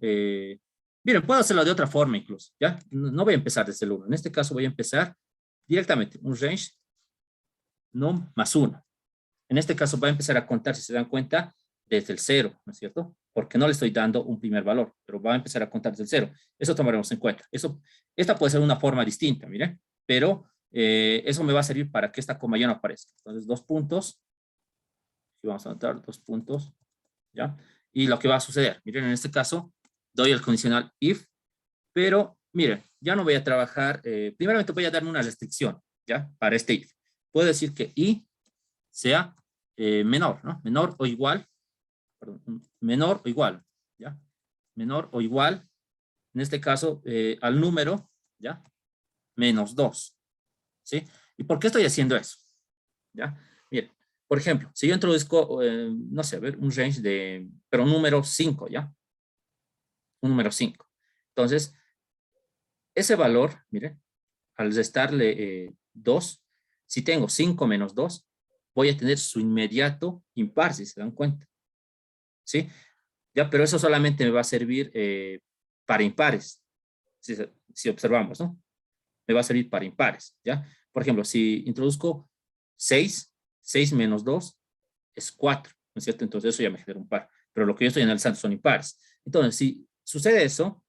miren, puedo hacerlo de otra forma incluso, ¿ya? No voy a empezar desde el 1. En este caso voy a empezar directamente, un range num más 1. En este caso va a empezar a contar, si se dan cuenta, desde el 0, ¿no es cierto? Porque no le estoy dando un primer valor, pero va a empezar a contar desde el 0. Eso tomaremos en cuenta. Esta puede ser una forma distinta, miren, pero eso me va a servir para que esta coma ya no aparezca. Entonces, 2 puntos. Aquí vamos a anotar 2 puntos, ¿ya? Y lo que va a suceder, miren, en este caso, doy el condicional if, pero, miren, ya no voy a trabajar, primeramente voy a darme una restricción, ¿ya? Para este if. Puedo decir que i sea menor, ¿no? Menor o igual, perdón, menor o igual, ¿ya? Menor o igual, en este caso, al número, ¿ya? Menos 2, ¿sí? ¿Y por qué estoy haciendo eso? ¿Ya? Miren, por ejemplo, si yo introduzco, no sé, a ver, un range de, pero un número 5, ¿ya? Un número 5. Entonces, ese valor, miren, al restarle 2, si tengo 5 menos 2, voy a tener su inmediato impar, si se dan cuenta. ¿Sí? Ya, pero eso solamente me va a servir para impares, si observamos, ¿no? Me va a servir para impares, ¿ya? Por ejemplo, si introduzco 6, 6 menos 2 es 4, ¿no es cierto? Entonces eso ya me genera un par, pero lo que yo estoy analizando son impares. Entonces, si sucede eso,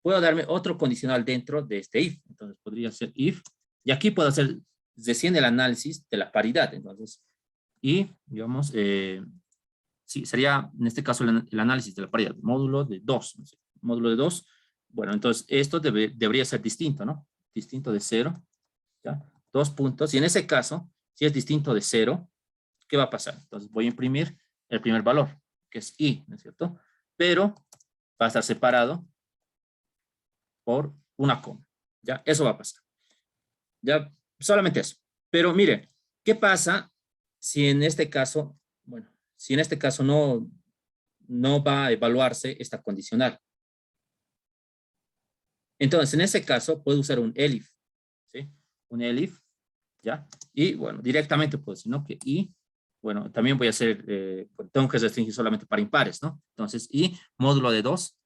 puedo darme otro condicional dentro de este if. Entonces podría ser if, y aquí puedo hacer recién el análisis de la paridad. Entonces, y, digamos, sí, sería en este caso el análisis de la paridad, módulo de 2. ¿No? Módulo de 2, bueno, entonces esto debería ser distinto, ¿no? Distinto de 0, ¿ya? 2 puntos, y en ese caso, si es distinto de 0, ¿qué va a pasar? Entonces voy a imprimir el primer valor, que es i, ¿no es cierto? Pero va a estar separado por una coma, ¿ya? Eso va a pasar. Ya, solamente eso. Pero miren, ¿qué pasa si en este caso, bueno, si en este caso no va a evaluarse esta condicional? Entonces, en ese caso, puedo usar un elif, ¿sí? Un elif, ¿ya? Y, bueno, directamente puedo decir, ¿no? Que i, bueno, también voy a hacer, tengo que restringir solamente para impares, ¿no? Entonces, i, módulo de 2,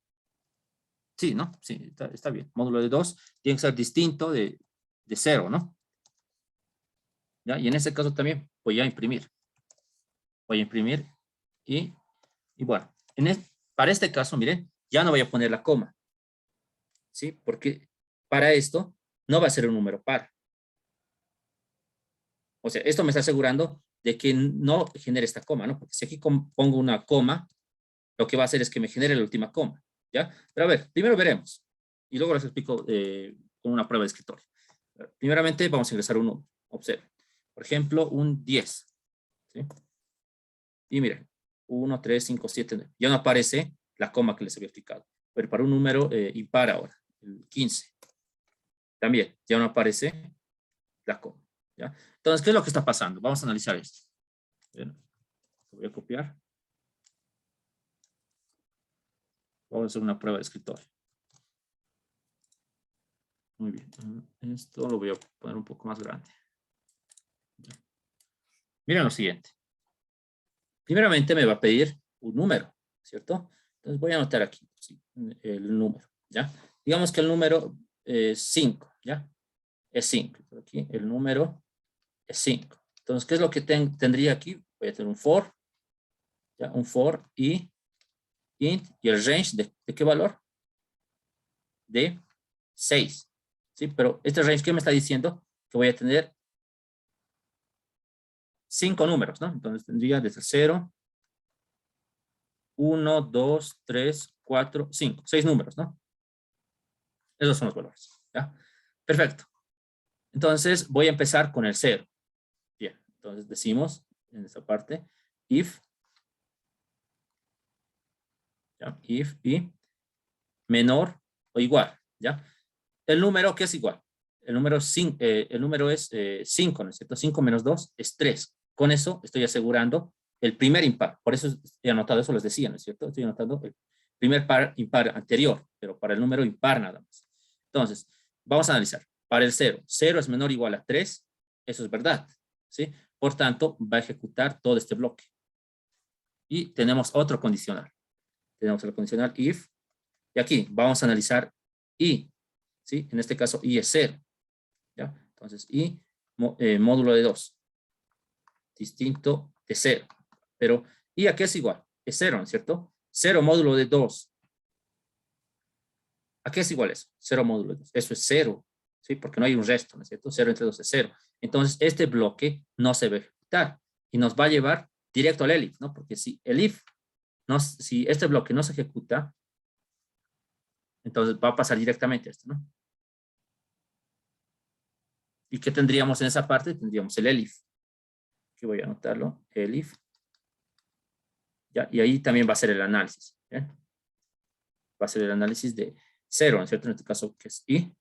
sí, ¿no? Sí, está bien. Módulo de 2 tiene que ser distinto de 0, ¿no? ¿Ya? Y en ese caso también voy a imprimir. Voy a imprimir y bueno, para este caso, miren, ya no voy a poner la coma, ¿sí? Porque para esto no va a ser un número par. O sea, esto me está asegurando de que no genere esta coma, ¿no? Porque si aquí pongo una coma, lo que va a hacer es que me genere la última coma, ¿ya? Pero a ver, primero veremos. Y luego les explico con una prueba de escritorio. Primeramente vamos a ingresar un número. Observen. Por ejemplo, un 10. ¿Sí? Y miren, 1, 3, 5, 7, 9. Ya no aparece la coma que les había explicado. Pero para un número impar ahora, el 15. También ya no aparece la coma. ¿Ya? Entonces, ¿qué es lo que está pasando? Vamos a analizar esto. Bien, lo voy a copiar. Vamos a hacer una prueba de escritorio. Muy bien. Esto lo voy a poner un poco más grande. Miren lo siguiente. Primeramente me va a pedir un número, ¿cierto? Entonces voy a anotar aquí sí, el número, ¿ya? Digamos que el número es 5, ¿ya? Es 5. Aquí el número es 5. Entonces, ¿qué es lo que tendría aquí? Voy a tener un for, ¿ya? Un for y int y el range ¿de qué valor? De 6. ¿Sí? Pero este range, ¿qué me está diciendo? Que voy a tener 5 números, ¿no? Entonces tendría desde 0, 1, 2, 3, 4, 5. 6 números, ¿no? Esos son los valores, ¿ya? Perfecto. Entonces voy a empezar con el 0. Bien, entonces decimos en esta parte, if, ¿ya? If y menor o igual, ¿ya? El número que es igual. el número es 5, ¿no es cierto? 5 menos 2 es 3. Con eso estoy asegurando el primer impar. Por eso he anotado eso, les decía, ¿no es cierto? Estoy anotando el primer par impar anterior, pero para el número impar nada más. Entonces, vamos a analizar. Para el 0, 0 es menor o igual a 3, eso es verdad, ¿sí? Por tanto, va a ejecutar todo este bloque. Y tenemos otro condicional. Tenemos el condicional if, y aquí vamos a analizar i, ¿sí? En este caso, i es 0, ¿ya? Entonces, i módulo de 2, distinto de 0. Pero, ¿y a qué es igual? Es 0, ¿no es cierto? 0 módulo de 2. ¿A qué es igual eso? 0 módulo de 2. Eso es 0, ¿sí? Porque no hay un resto, ¿no es cierto? 0 entre 2 es 0. Entonces, este bloque no se va a ejecutar y nos va a llevar directo al elif, ¿no? Porque si el if, si este bloque no se ejecuta, entonces va a pasar directamente a esto, ¿no? ¿Y qué tendríamos en esa parte? Tendríamos el elif. Aquí voy a anotarlo, elif. ¿Ya? Y ahí también va a ser el análisis. ¿Ya? Va a ser el análisis de 0, ¿no es cierto? En este caso, que es i,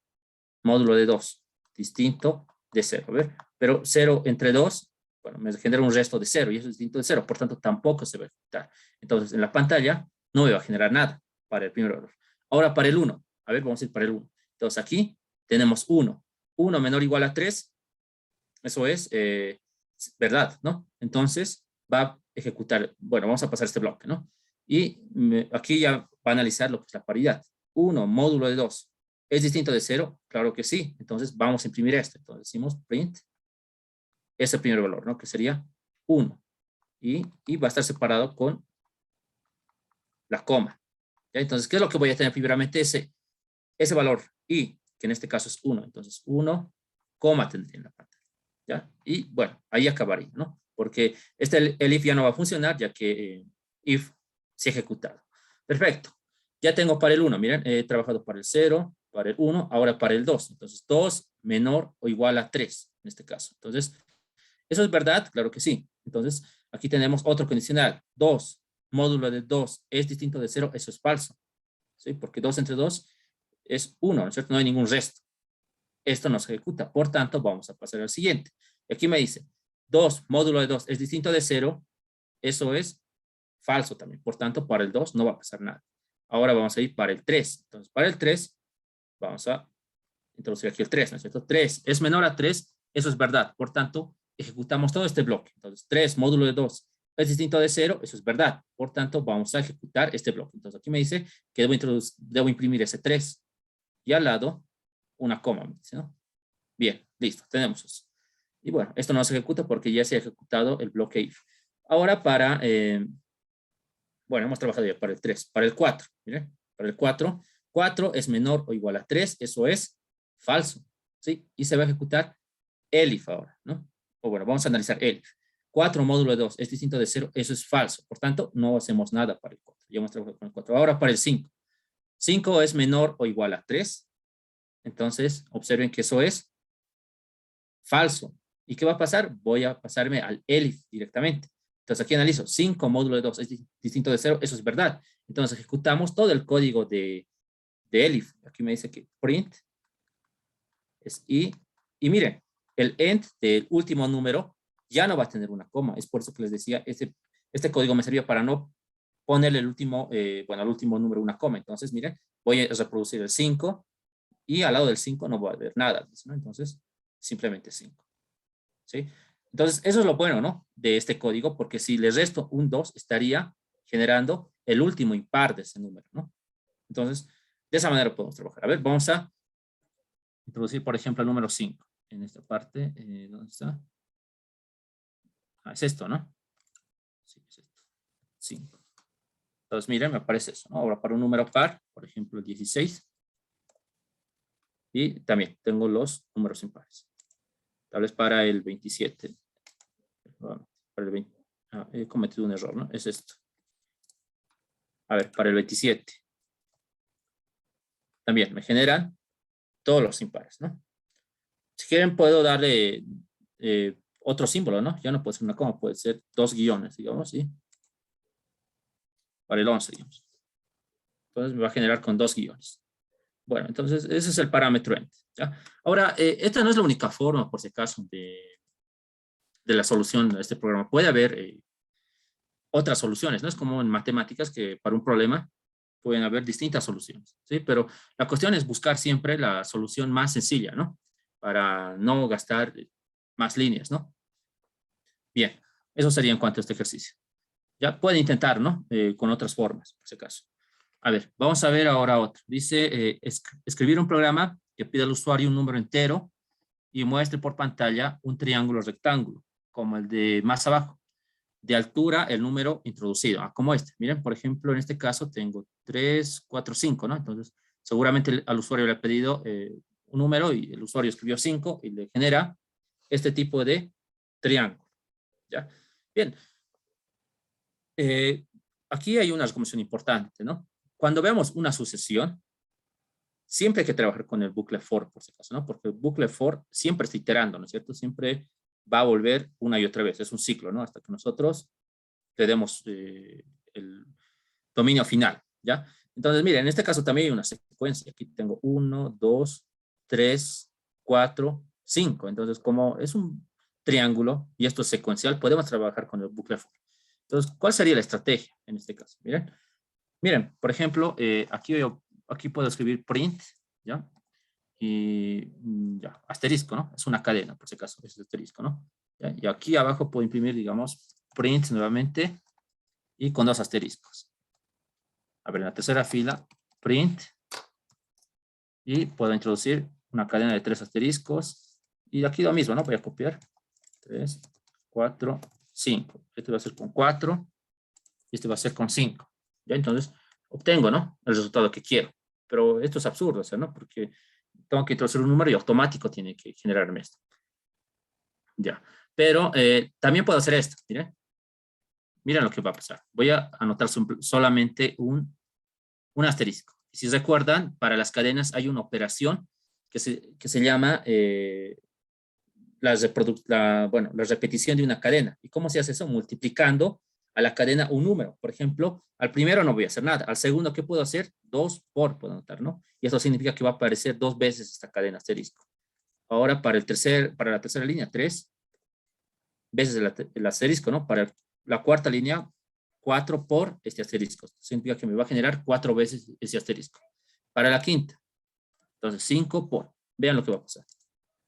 módulo de 2, distinto de 0. A ver, pero 0 entre 2, bueno, me genera un resto de 0 y eso es distinto de 0, por tanto tampoco se va a ejecutar. Entonces, en la pantalla no me va a generar nada para el primer valor. Ahora para el 1, a ver, vamos a ir para el 1. Entonces aquí tenemos 1. 1 menor o igual a 3, eso es verdad, ¿no? Entonces va a ejecutar, bueno, vamos a pasar este bloque, ¿no? Y aquí ya va a analizar lo que es la paridad. 1 módulo de 2. ¿Es distinto de 0? Claro que sí. Entonces vamos a imprimir esto. Entonces decimos print ese primer valor, ¿no? Que sería 1. Y va a estar separado con la coma. ¿Ya? Entonces, ¿qué es lo que voy a tener primeramente? Ese valor i, que en este caso es 1. Entonces, 1, coma tendría en la pantalla. ¿Ya? Y bueno, ahí acabaría, ¿no? Porque el if ya no va a funcionar, ya que if se ha ejecutado. Perfecto. Ya tengo para el 1, miren, he trabajado para el 0, para el 1, ahora para el 2. Entonces, 2 menor o igual a 3, en este caso. Entonces, ¿eso es verdad? Claro que sí. Entonces, aquí tenemos otro condicional. 2 módulo de 2 es distinto de 0, eso es falso. ¿Sí? Porque 2 entre 2 es 1, ¿no es cierto? No hay ningún resto. Esto no se ejecuta. Por tanto, vamos a pasar al siguiente. Y aquí me dice, 2 módulo de 2 es distinto de 0. Eso es falso también. Por tanto, para el 2 no va a pasar nada. Ahora vamos a ir para el 3. Entonces, para el 3, vamos a introducir aquí el 3, ¿no es cierto? 3 es menor a 3, eso es verdad. Por tanto, ejecutamos todo este bloque. Entonces, 3 módulo de 2 es distinto de 0, eso es verdad. Por tanto, vamos a ejecutar este bloque. Entonces, aquí me dice que debo imprimir ese 3. Y al lado, una coma, me dice, ¿no? Bien, listo, tenemos eso. Y bueno, esto no se ejecuta porque ya se ha ejecutado el bloque if. Ahora bueno, hemos trabajado ya para el 3. Para el 4, miren, para el 4, 4 es menor o igual a 3, eso es falso, ¿sí? Y se va a ejecutar elif ahora, ¿no? O bueno, vamos a analizar elif. 4 módulo de 2 es distinto de 0, eso es falso. Por tanto, no hacemos nada para el 4. Ya hemos trabajado con el 4. Ahora para el 5. 5 es menor o igual a 3. Entonces, observen que eso es falso. ¿Y qué va a pasar? Voy a pasarme al elif directamente. Entonces aquí analizo 5 módulo de 2 es distinto de 0, eso es verdad. Entonces ejecutamos todo el código de elif. Aquí me dice que print es i. Y miren, el end del último número ya no va a tener una coma. Es por eso que les decía, este código me servía para no ponerle el último, al último número una coma. Entonces, miren, voy a reproducir el 5 y al lado del 5 no va a haber nada, ¿no? Entonces, simplemente 5. ¿Sí? Entonces, eso es lo bueno, ¿no? De este código, porque si le resto un 2, estaría generando el último impar de ese número, ¿no? Entonces, de esa manera podemos trabajar. A ver, vamos a introducir, por ejemplo, el número 5. En esta parte, ¿dónde está? Ah, es esto, ¿no? Sí, es esto. 5. Entonces, miren, me aparece eso, ¿no? Ahora, para un número par, por ejemplo, 16. Y también tengo los números impares. Tal vez para el 27. Para el 20. He cometido un error, ¿no? Es esto. A ver, para el 27. También me generan todos los impares, ¿no? Si quieren puedo darle otro símbolo, ¿no? Ya no puede ser una coma, puede ser 2 guiones, digamos, ¿sí? Para el 11, digamos. Entonces me va a generar con 2 guiones. Bueno, entonces ese es el parámetro int, ¿ya? Ahora, esta no es la única forma, por si acaso, de la solución de este programa. Puede haber otras soluciones, ¿no? Es como en matemáticas que para un problema pueden haber distintas soluciones, ¿sí? Pero la cuestión es buscar siempre la solución más sencilla, ¿no? Para no gastar más líneas, ¿no? Bien, eso sería en cuanto a este ejercicio. Ya pueden intentar, ¿no? Con otras formas, por si acaso. A ver, vamos a ver ahora otro. Dice, escribir un programa que pida al usuario un número entero y muestre por pantalla un triángulo rectángulo, como el de más abajo, de altura el número introducido, como este. Miren, por ejemplo, en este caso tengo 3, 4, 5, ¿no? Entonces, seguramente al usuario le ha pedido un número y el usuario escribió 5 y le genera este tipo de triángulo, ¿ya? Bien, eh, aquí hay una recomendación importante, ¿no? Cuando vemos una sucesión, siempre hay que trabajar con el bucle for, por si acaso, ¿no? Porque el bucle for siempre está iterando, ¿no es cierto? Siempre va a volver una y otra vez, es un ciclo, ¿no? Hasta que nosotros le demos el dominio final, ¿ya? Entonces, miren, en este caso también hay una secuencia. Aquí tengo 1, 2, 3, 4, 5. Entonces, como es un triángulo y esto es secuencial, podemos trabajar con el bucle for. Entonces, ¿cuál sería la estrategia en este caso? Miren, por ejemplo, aquí puedo escribir print, ¿ya? Y ya, asterisco, ¿no? Es una cadena, por si acaso, es asterisco, ¿no? ¿Ya? Y aquí abajo puedo imprimir, digamos, print nuevamente y con dos asteriscos. A ver, en la tercera fila, print, y puedo introducir una cadena de 3 asteriscos. Y aquí lo mismo, ¿no? Voy a copiar. 3, 4, 5. Este va a ser con 4 y este va a ser con 5. ¿Ya? Entonces, obtengo, ¿no? El resultado que quiero. Pero esto es absurdo, o sea, ¿no? Porque tengo que introducir un número y automático tiene que generarme esto. Ya. Pero también puedo hacer esto, miren. Miren lo que va a pasar. Voy a anotar solamente un asterisco. Si recuerdan, para las cadenas hay una operación que se llama la repetición de una cadena. ¿Y cómo se hace eso? Multiplicando a la cadena un número. Por ejemplo, al primero no voy a hacer nada. Al segundo, ¿qué puedo hacer? 2 por, puedo anotar, ¿no? Y eso significa que va a aparecer 2 veces esta cadena asterisco. Ahora, para la tercera línea, 3 veces el asterisco, ¿no? Para la cuarta línea, 4 por este asterisco. Significa que me va a generar 4 veces ese asterisco. Para la quinta, entonces 5 por. Vean lo que va a pasar.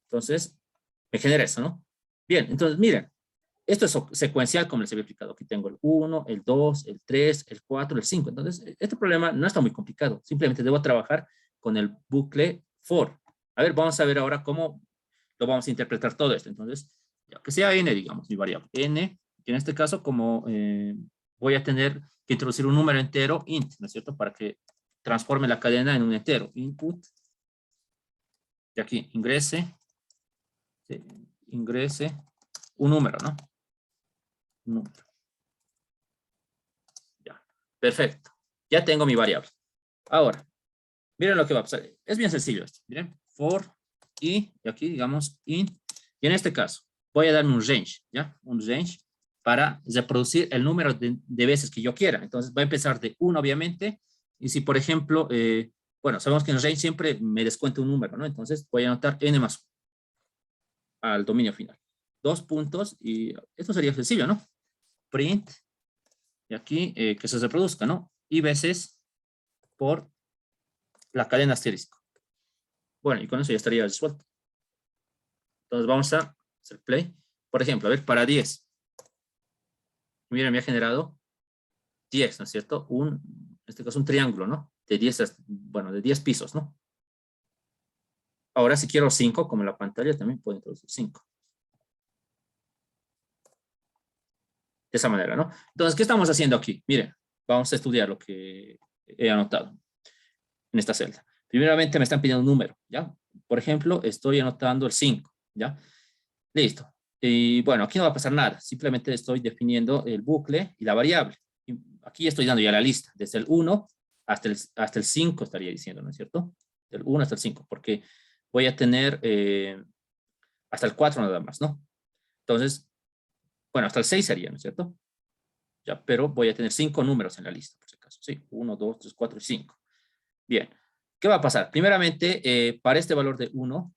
Entonces, me genera eso, ¿no? Bien, entonces miren, esto es secuencial como les había explicado. Aquí tengo el 1, el 2, el 3, el 4, el 5. Entonces, este problema no está muy complicado. Simplemente debo trabajar con el bucle for. A ver, vamos a ver ahora cómo lo vamos a interpretar todo esto. Entonces, ya que sea n, digamos, mi variable n, que en este caso, como voy a tener que introducir un número entero, int, ¿no es cierto? Para que transforme la cadena en un entero. Input, y aquí ingrese un número, ¿no? Un número. Ya, perfecto. Ya tengo mi variable. Ahora, miren lo que va a pasar. Es bien sencillo esto. Miren, for y aquí digamos int. Y en este caso, voy a darme un range, ¿ya? Un range para reproducir el número de veces que yo quiera. Entonces, va a empezar de 1, obviamente. Y si, por ejemplo, bueno, sabemos que en range siempre me descuenta un número, ¿no? Entonces, voy a anotar n más 1 al dominio final. 2 puntos y esto sería sencillo, ¿no? Print y aquí que se reproduzca, ¿no? Y veces por la cadena asterisco. Bueno, y con eso ya estaría resuelto. Entonces vamos a hacer play. Por ejemplo, a ver, para 10. Miren, me ha generado 10, ¿no es cierto? En este caso un triángulo, ¿no? De 10, bueno, de 10 pisos, ¿no? Ahora si quiero 5, como en la pantalla, también puedo introducir 5. De esa manera, ¿no? Entonces, ¿qué estamos haciendo aquí? Miren, vamos a estudiar lo que he anotado en esta celda. Primeramente me están pidiendo un número, ¿ya? Por ejemplo, estoy anotando el 5, ¿ya? Listo. Y bueno, aquí no va a pasar nada. Simplemente estoy definiendo el bucle y la variable. Y aquí estoy dando ya la lista, desde el 1 hasta el 5 estaría diciendo, ¿no es cierto? Del 1 hasta el 5, porque voy a tener hasta el 4 nada más, ¿no? Entonces, bueno, hasta el 6 sería, ¿no es cierto? Ya, pero voy a tener 5 números en la lista, por si acaso. Sí, 1, 2, 3, 4 y 5. Bien. ¿Qué va a pasar? Primeramente, para este valor de 1,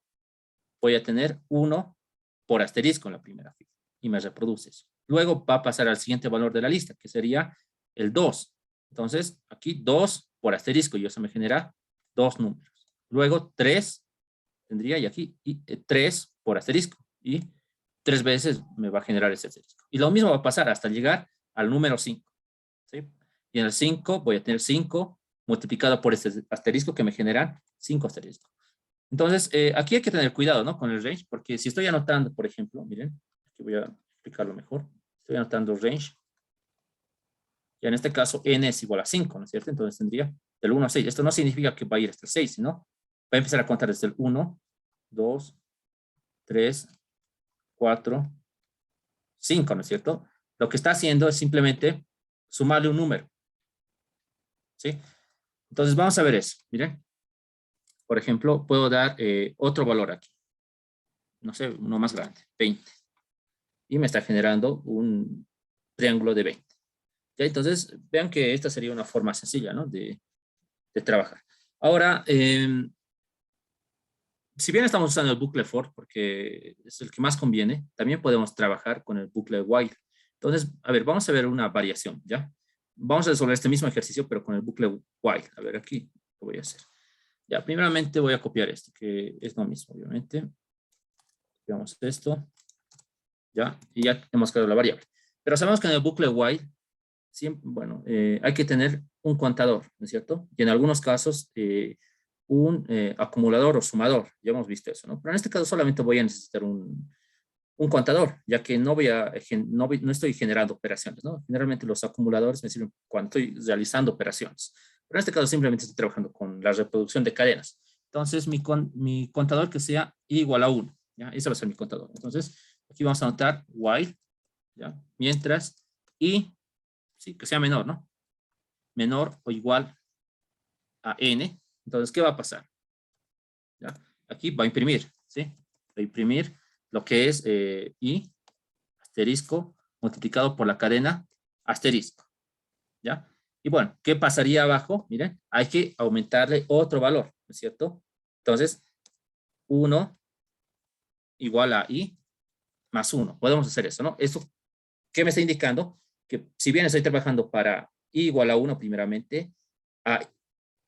voy a tener 1 por asterisco en la primera fila y me reproduce eso. Luego va a pasar al siguiente valor de la lista, que sería el 2. Entonces, aquí 2 por asterisco y eso me genera 2 números. Luego 3 tendría y aquí 3 por asterisco y 3 veces me va a generar ese asterisco. Y lo mismo va a pasar hasta llegar al número 5. ¿Sí? Y en el 5 voy a tener 5 multiplicado por este asterisco que me generan 5 asteriscos. Entonces, aquí hay que tener cuidado, ¿no? Con el range, porque si estoy anotando, por ejemplo, miren, aquí voy a explicarlo mejor. Estoy anotando range. Y en este caso, n es igual a 5, ¿no es cierto? Entonces tendría del 1 a 6. Esto no significa que va a ir hasta el 6, sino va a empezar a contar desde el 1, 2, 3, 4, 5, ¿no es cierto? Lo que está haciendo es simplemente sumarle un número, ¿sí? Entonces vamos a ver eso, miren. Por ejemplo, puedo dar otro valor aquí. No sé, uno más grande, 20. Y me está generando un triángulo de 20. ¿Ya? Entonces, vean que esta sería una forma sencilla, ¿no? de trabajar. Ahora, si bien estamos usando el bucle for, porque es el que más conviene, también podemos trabajar con el bucle while. Entonces, a ver, vamos a ver una variación, ¿ya? Vamos a resolver este mismo ejercicio, pero con el bucle while. A ver, aquí lo voy a hacer. Ya, primeramente voy a copiar esto, que es lo mismo, obviamente. Copiamos esto, ¿ya? Y ya hemos creado la variable. Pero sabemos que en el bucle while, siempre, bueno, hay que tener un contador, ¿no es cierto? Y en algunos casos, un acumulador o sumador, ya hemos visto eso, ¿no? Pero en este caso solamente voy a necesitar un contador, ya que no estoy generando operaciones, ¿no? Generalmente los acumuladores me sirven cuando estoy realizando operaciones. Pero en este caso simplemente estoy trabajando con la reproducción de cadenas. Entonces, mi contador que sea igual a 1, ¿ya? Ese va a ser mi contador. Entonces, aquí vamos a anotar while, ¿ya? Mientras, y, sí, que sea menor, ¿no? Menor o igual a n. Entonces, ¿qué va a pasar? ¿Ya? Aquí va a imprimir, ¿sí? Va a imprimir lo que es i asterisco multiplicado por la cadena asterisco, ¿ya? Y bueno, ¿qué pasaría abajo? Miren, hay que aumentarle otro valor, ¿no es cierto? Entonces, 1 igual a i más 1. Podemos hacer eso, ¿no? ¿Eso qué me está indicando? Que si bien estoy trabajando para i igual a 1 primeramente, a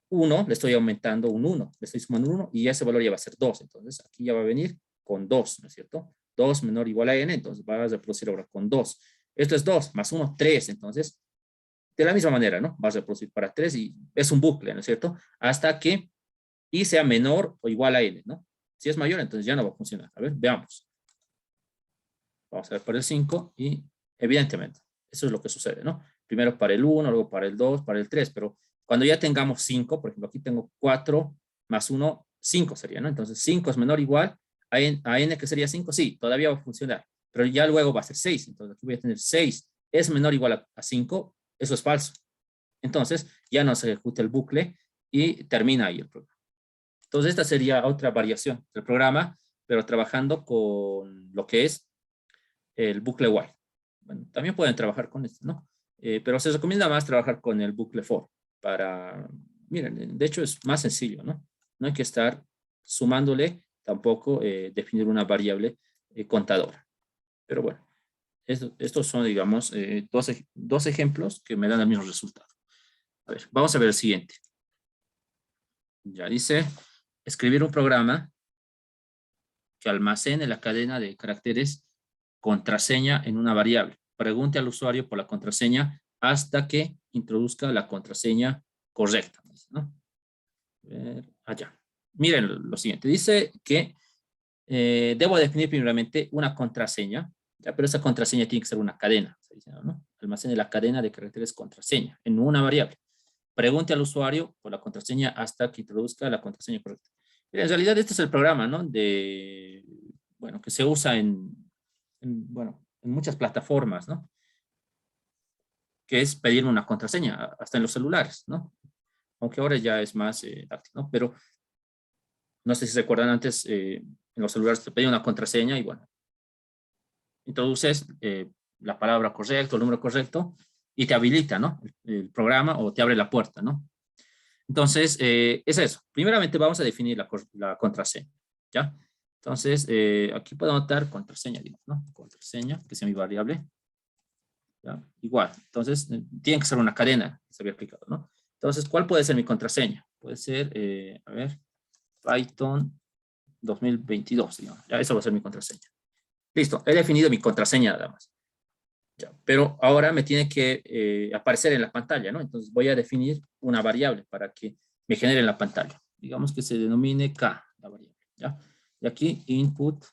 1 le estoy aumentando un 1, le estoy sumando un 1 y ese valor ya va a ser 2. Entonces, aquí ya va a venir con 2, ¿no es cierto? 2 menor o igual a n, entonces va a reproducir ahora con 2. Esto es 2 más 1, 3. Entonces, de la misma manera, ¿no? Vas a reproducir para 3 y es un bucle, ¿no es cierto? Hasta que i sea menor o igual a n, ¿no? Si es mayor, entonces ya no va a funcionar. A ver, veamos. Vamos a ver para el 5 y evidentemente, eso es lo que sucede, ¿no? Primero para el 1, luego para el 2, para el 3, pero cuando ya tengamos 5, por ejemplo, aquí tengo 4 más 1, 5 sería, ¿no? Entonces 5 es menor o igual a n que sería 5, sí, todavía va a funcionar, pero ya luego va a ser 6, entonces aquí voy a tener 6 es menor o igual a 5, eso es falso. Entonces ya no se ejecuta el bucle y termina ahí el programa. Entonces esta sería otra variación del programa, pero trabajando con lo que es el bucle while. Bueno, también pueden trabajar con esto, ¿no? Pero se recomienda más trabajar con el bucle for para, miren, de hecho es más sencillo, ¿no? No hay que estar sumándole, tampoco definir una variable contadora. Pero bueno, estos son, digamos, dos ejemplos que me dan el mismo resultado. A ver, vamos a ver el siguiente. Ya dice, escribir un programa que almacene la cadena de caracteres contraseña en una variable. Pregunte al usuario por la contraseña hasta que introduzca la contraseña correcta, ¿no? A ver, allá. Miren lo siguiente. Dice que debo definir primeramente una contraseña, ¿ya? Pero esa contraseña tiene que ser una cadena, ¿no? Almacene la cadena de caracteres contraseña en una variable. Pregunte al usuario por la contraseña hasta que introduzca la contraseña correcta. Mira, en realidad este es el programa, ¿no? Bueno, que se usa bueno, en muchas plataformas, ¿no? Que es pedir una contraseña, hasta en los celulares, ¿no? Aunque ahora ya es más táctil, ¿no? Pero no sé si se acuerdan antes, en los celulares te pedían una contraseña y bueno, introduces la palabra correcta, el número correcto y te habilita, ¿no? El programa o te abre la puerta, ¿no? Entonces, es eso. Primeramente vamos a definir la contraseña, ¿ya? Entonces, aquí puedo anotar contraseña, digamos, ¿no? Contraseña, que sea mi variable. ¿Ya? Igual. Entonces, tiene que ser una cadena, que se había explicado, ¿no? Entonces, ¿cuál puede ser mi contraseña? Puede ser, a ver, Python 2022, digamos. Ya, eso va a ser mi contraseña. Listo, he definido mi contraseña nada más. Ya, pero ahora me tiene que aparecer en la pantalla, ¿no? Entonces voy a definir una variable para que me genere en la pantalla. Digamos que se denomine K, la variable, ¿ya? Y aquí input.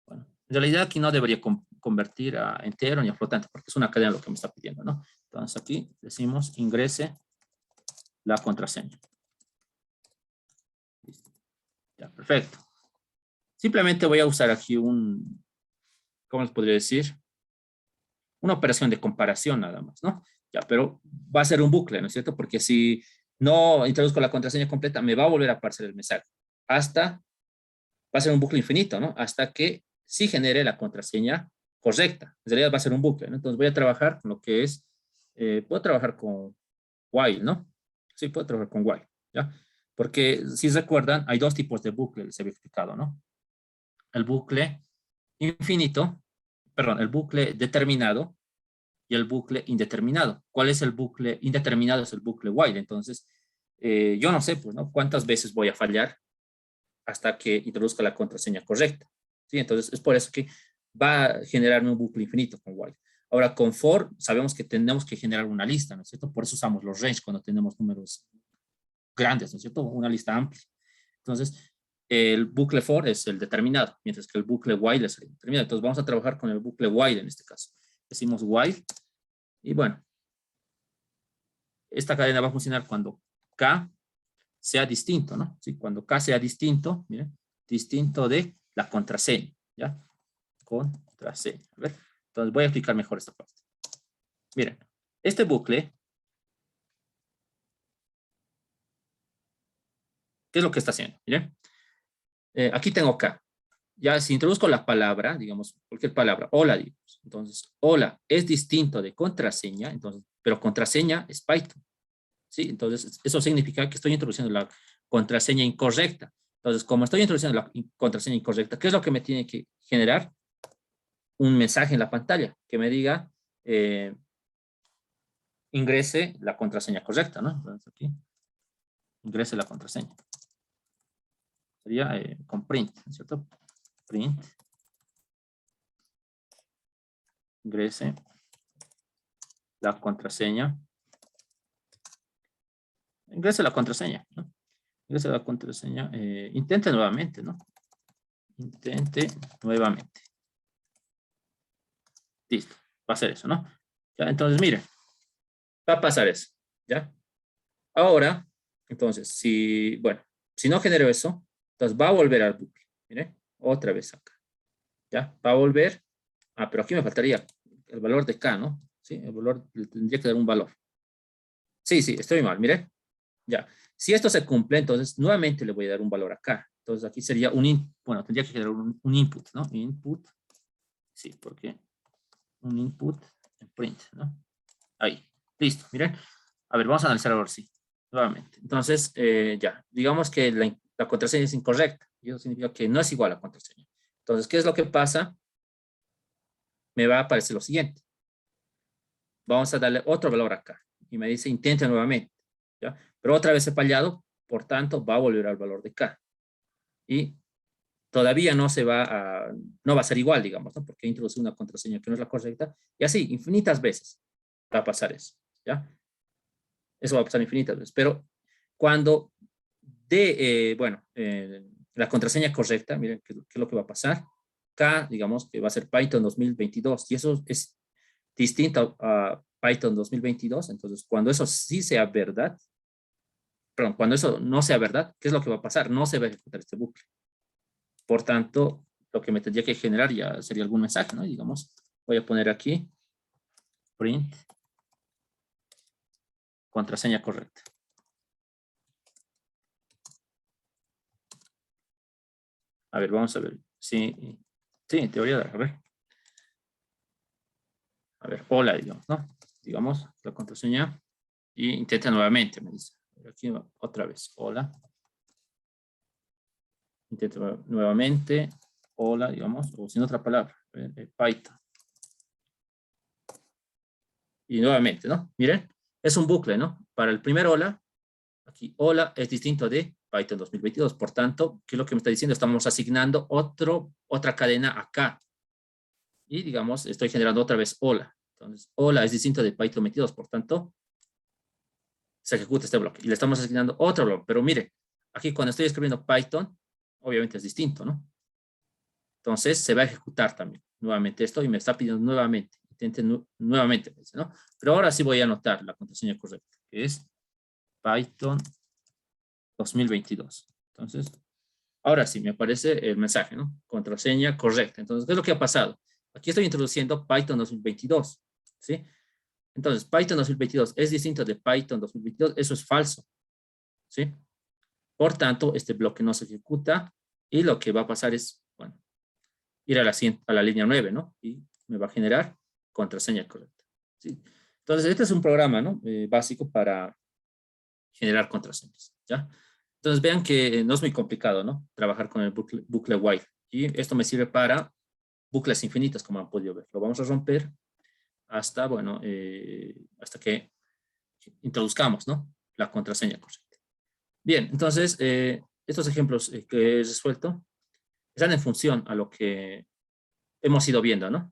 Bueno, en realidad aquí no debería convertir a entero ni a flotante, porque es una cadena lo que me está pidiendo, ¿no? Entonces aquí decimos ingrese la contraseña. Listo. Ya, perfecto. Simplemente voy a usar aquí ¿cómo les podría decir? Una operación de comparación nada más, ¿no? Ya, pero va a ser un bucle, ¿no es cierto? Porque si no introduzco la contraseña completa, me va a volver a aparecer el mensaje. Va a ser un bucle infinito, ¿no? Hasta que sí genere la contraseña correcta. En realidad va a ser un bucle, ¿no? Entonces voy a trabajar con lo que es, puedo trabajar con while, ¿no? Sí, puedo trabajar con while, ¿ya? Porque si recuerdan, hay dos tipos de bucle, les había explicado, ¿no? El bucle infinito, perdón, el bucle determinado y el bucle indeterminado. ¿Cuál es el bucle indeterminado? Es el bucle while. Entonces, yo no sé, pues, ¿no? ¿Cuántas veces voy a fallar hasta que introduzca la contraseña correcta? ¿Sí? Entonces, es por eso que va a generarme un bucle infinito con while. Ahora, con for, sabemos que tenemos que generar una lista, ¿no es cierto? Por eso usamos los range cuando tenemos números grandes, ¿no es cierto? Una lista amplia. Entonces, el bucle for es el determinado, mientras que el bucle while es el indeterminado. Entonces, vamos a trabajar con el bucle while en este caso. Decimos while. Y bueno, esta cadena va a funcionar cuando K sea distinto, ¿no? Sí, cuando K sea distinto, miren, distinto de la contraseña, ¿ya? Contraseña. A ver, entonces voy a explicar mejor esta parte. Miren, este bucle, ¿qué es lo que está haciendo? Miren, aquí tengo K. Ya si introduzco la palabra, digamos, cualquier palabra, hola, digamos. Entonces, hola es distinto de contraseña, entonces, pero contraseña es Python. ¿Sí? Entonces, eso significa que estoy introduciendo la contraseña incorrecta. Entonces, como estoy introduciendo la contraseña incorrecta, ¿qué es lo que me tiene que generar? Un mensaje en la pantalla que me diga ingrese la contraseña correcta, ¿no? Entonces, aquí, ingrese la contraseña. Sería con print, ¿no es cierto? Print, ingrese la contraseña. Ingrese la contraseña, ¿no? Ingrese la contraseña. Intente nuevamente, ¿no? Intente nuevamente. Listo. Va a ser eso, ¿no? Ya, entonces, miren, va a pasar eso, ¿ya? Ahora, entonces, bueno, si no genero eso, entonces va a volver al bucle. Miren, otra vez acá, ¿ya? Va a volver. Ah, pero aquí me faltaría el valor de K, ¿no? Sí, el valor, le tendría que dar un valor. Sí, sí, estoy mal, mire. Ya. Si esto se cumple, entonces nuevamente le voy a dar un valor acá. Entonces aquí sería bueno, tendría que generar un input, ¿no? Input, sí, porque un input en print, ¿no? Ahí, listo, miren. A ver, vamos a analizar ahora sí, nuevamente. Entonces, ya, digamos que la contraseña es incorrecta. Y eso significa que no es igual a la contraseña. Entonces, ¿qué es lo que pasa? Me va a aparecer lo siguiente. Vamos a darle otro valor acá. Y me dice, intente nuevamente. ¿Ya? Pero otra vez he fallado, por tanto, va a volver al valor de K. Y todavía no va a ser igual, digamos, ¿no? Porque he introducido una contraseña que no es la correcta. Y así, infinitas veces va a pasar eso. ¿Ya? Eso va a pasar infinitas veces. Pero cuando la contraseña correcta, miren qué es lo que va a pasar. K, digamos que va a ser Python 2022. Y eso es distinto a Python 2022. Entonces, cuando eso sí sea verdad, perdón, cuando eso no sea verdad, ¿qué es lo que va a pasar? No se va a ejecutar este bucle. Por tanto, lo que me tendría que generar ya sería algún mensaje, ¿no? Y digamos, voy a poner aquí print contraseña correcta. A ver, vamos a ver. Sí, sí, en teoría, a ver, hola, digamos, ¿no? Digamos, la contraseña Y intenta nuevamente, me dice. Aquí otra vez, hola. Intento nuevamente, hola, digamos, o sin otra palabra, Python. Y nuevamente, ¿no? Miren, es un bucle, ¿no? Para el primer hola, aquí hola es distinto de Python 2022. Por tanto, ¿qué es lo que me está diciendo? Estamos asignando otra cadena acá. Y digamos, estoy generando otra vez hola. Entonces, hola es distinto de Python 22. Por tanto, se ejecuta este bloque. Y le estamos asignando otro bloque. Pero mire, aquí cuando estoy escribiendo Python, obviamente es distinto, ¿no? Entonces, se va a ejecutar también nuevamente esto y me está pidiendo nuevamente. Intente nuevamente, ¿no? Pero ahora sí voy a anotar la contraseña correcta, que es Python 2022. Entonces, ahora sí me aparece el mensaje, ¿no? Contraseña correcta. Entonces, ¿qué es lo que ha pasado? Aquí estoy introduciendo Python 2022, ¿sí? Entonces, Python 2022 es distinto de Python 2022. Eso es falso, ¿sí? Por tanto, este bloque no se ejecuta y lo que va a pasar es, bueno, ir a la línea 9, ¿no? Y me va a generar contraseña correcta, ¿sí? Entonces, este es un programa, ¿no? Básico para generar contraseñas, ¿ya? Entonces, vean que no es muy complicado, ¿no? Trabajar con el bucle while. Y esto me sirve para bucles infinitos, como han podido ver. Lo vamos a romper hasta, bueno, hasta que introduzcamos, ¿no? La contraseña correcta. Bien, entonces, estos ejemplos que he resuelto están en función a lo que hemos ido viendo, ¿no?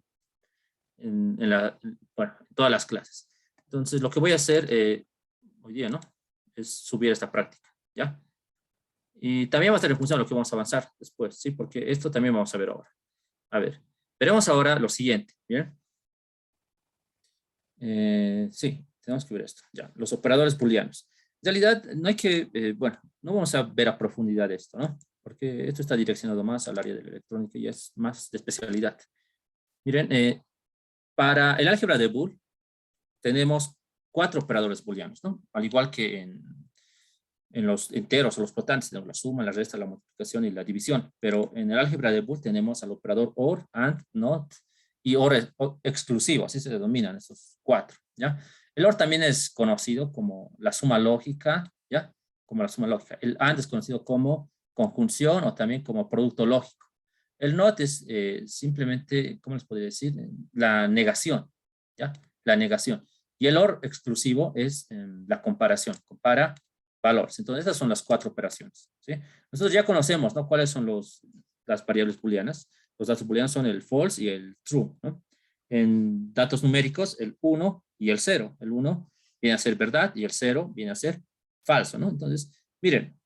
Bueno, en todas las clases. Entonces, lo que voy a hacer hoy día, ¿no? Es subir esta práctica, ¿ya? Y también va a estar en función de lo que vamos a avanzar después, ¿sí? Porque esto también vamos a ver ahora. A ver, veremos ahora lo siguiente, ¿bien? Sí, tenemos que ver esto, ya. Los operadores booleanos. En realidad, no hay que, bueno, no vamos a ver a profundidad esto, ¿no? Porque esto está direccionado más al área de la electrónica y es más de especialidad. Miren, para el álgebra de Boole, tenemos 4 operadores booleanos, ¿no? Al igual que en los enteros o los flotantes, tenemos la suma, la resta, la multiplicación y la división. Pero en el álgebra de Boole tenemos al operador OR, AND, NOT y OR exclusivo, así se denominan estos 4, ¿ya? El OR también es conocido como la suma lógica, ¿ya? Como la suma lógica. El AND es conocido como conjunción o también como producto lógico. El NOT es simplemente, ¿cómo les podría decir? La negación, ¿ya? La negación. Y el OR exclusivo es la comparación, compara valores. Entonces, estas son las 4 operaciones, ¿sí? Nosotros ya conocemos, ¿no? Cuáles son las variables booleanas. Los datos booleanos son el false y el true, ¿no? En datos numéricos, el 1 y el 0. El 1 viene a ser verdad y el 0 viene a ser falso, ¿no? Entonces, miren,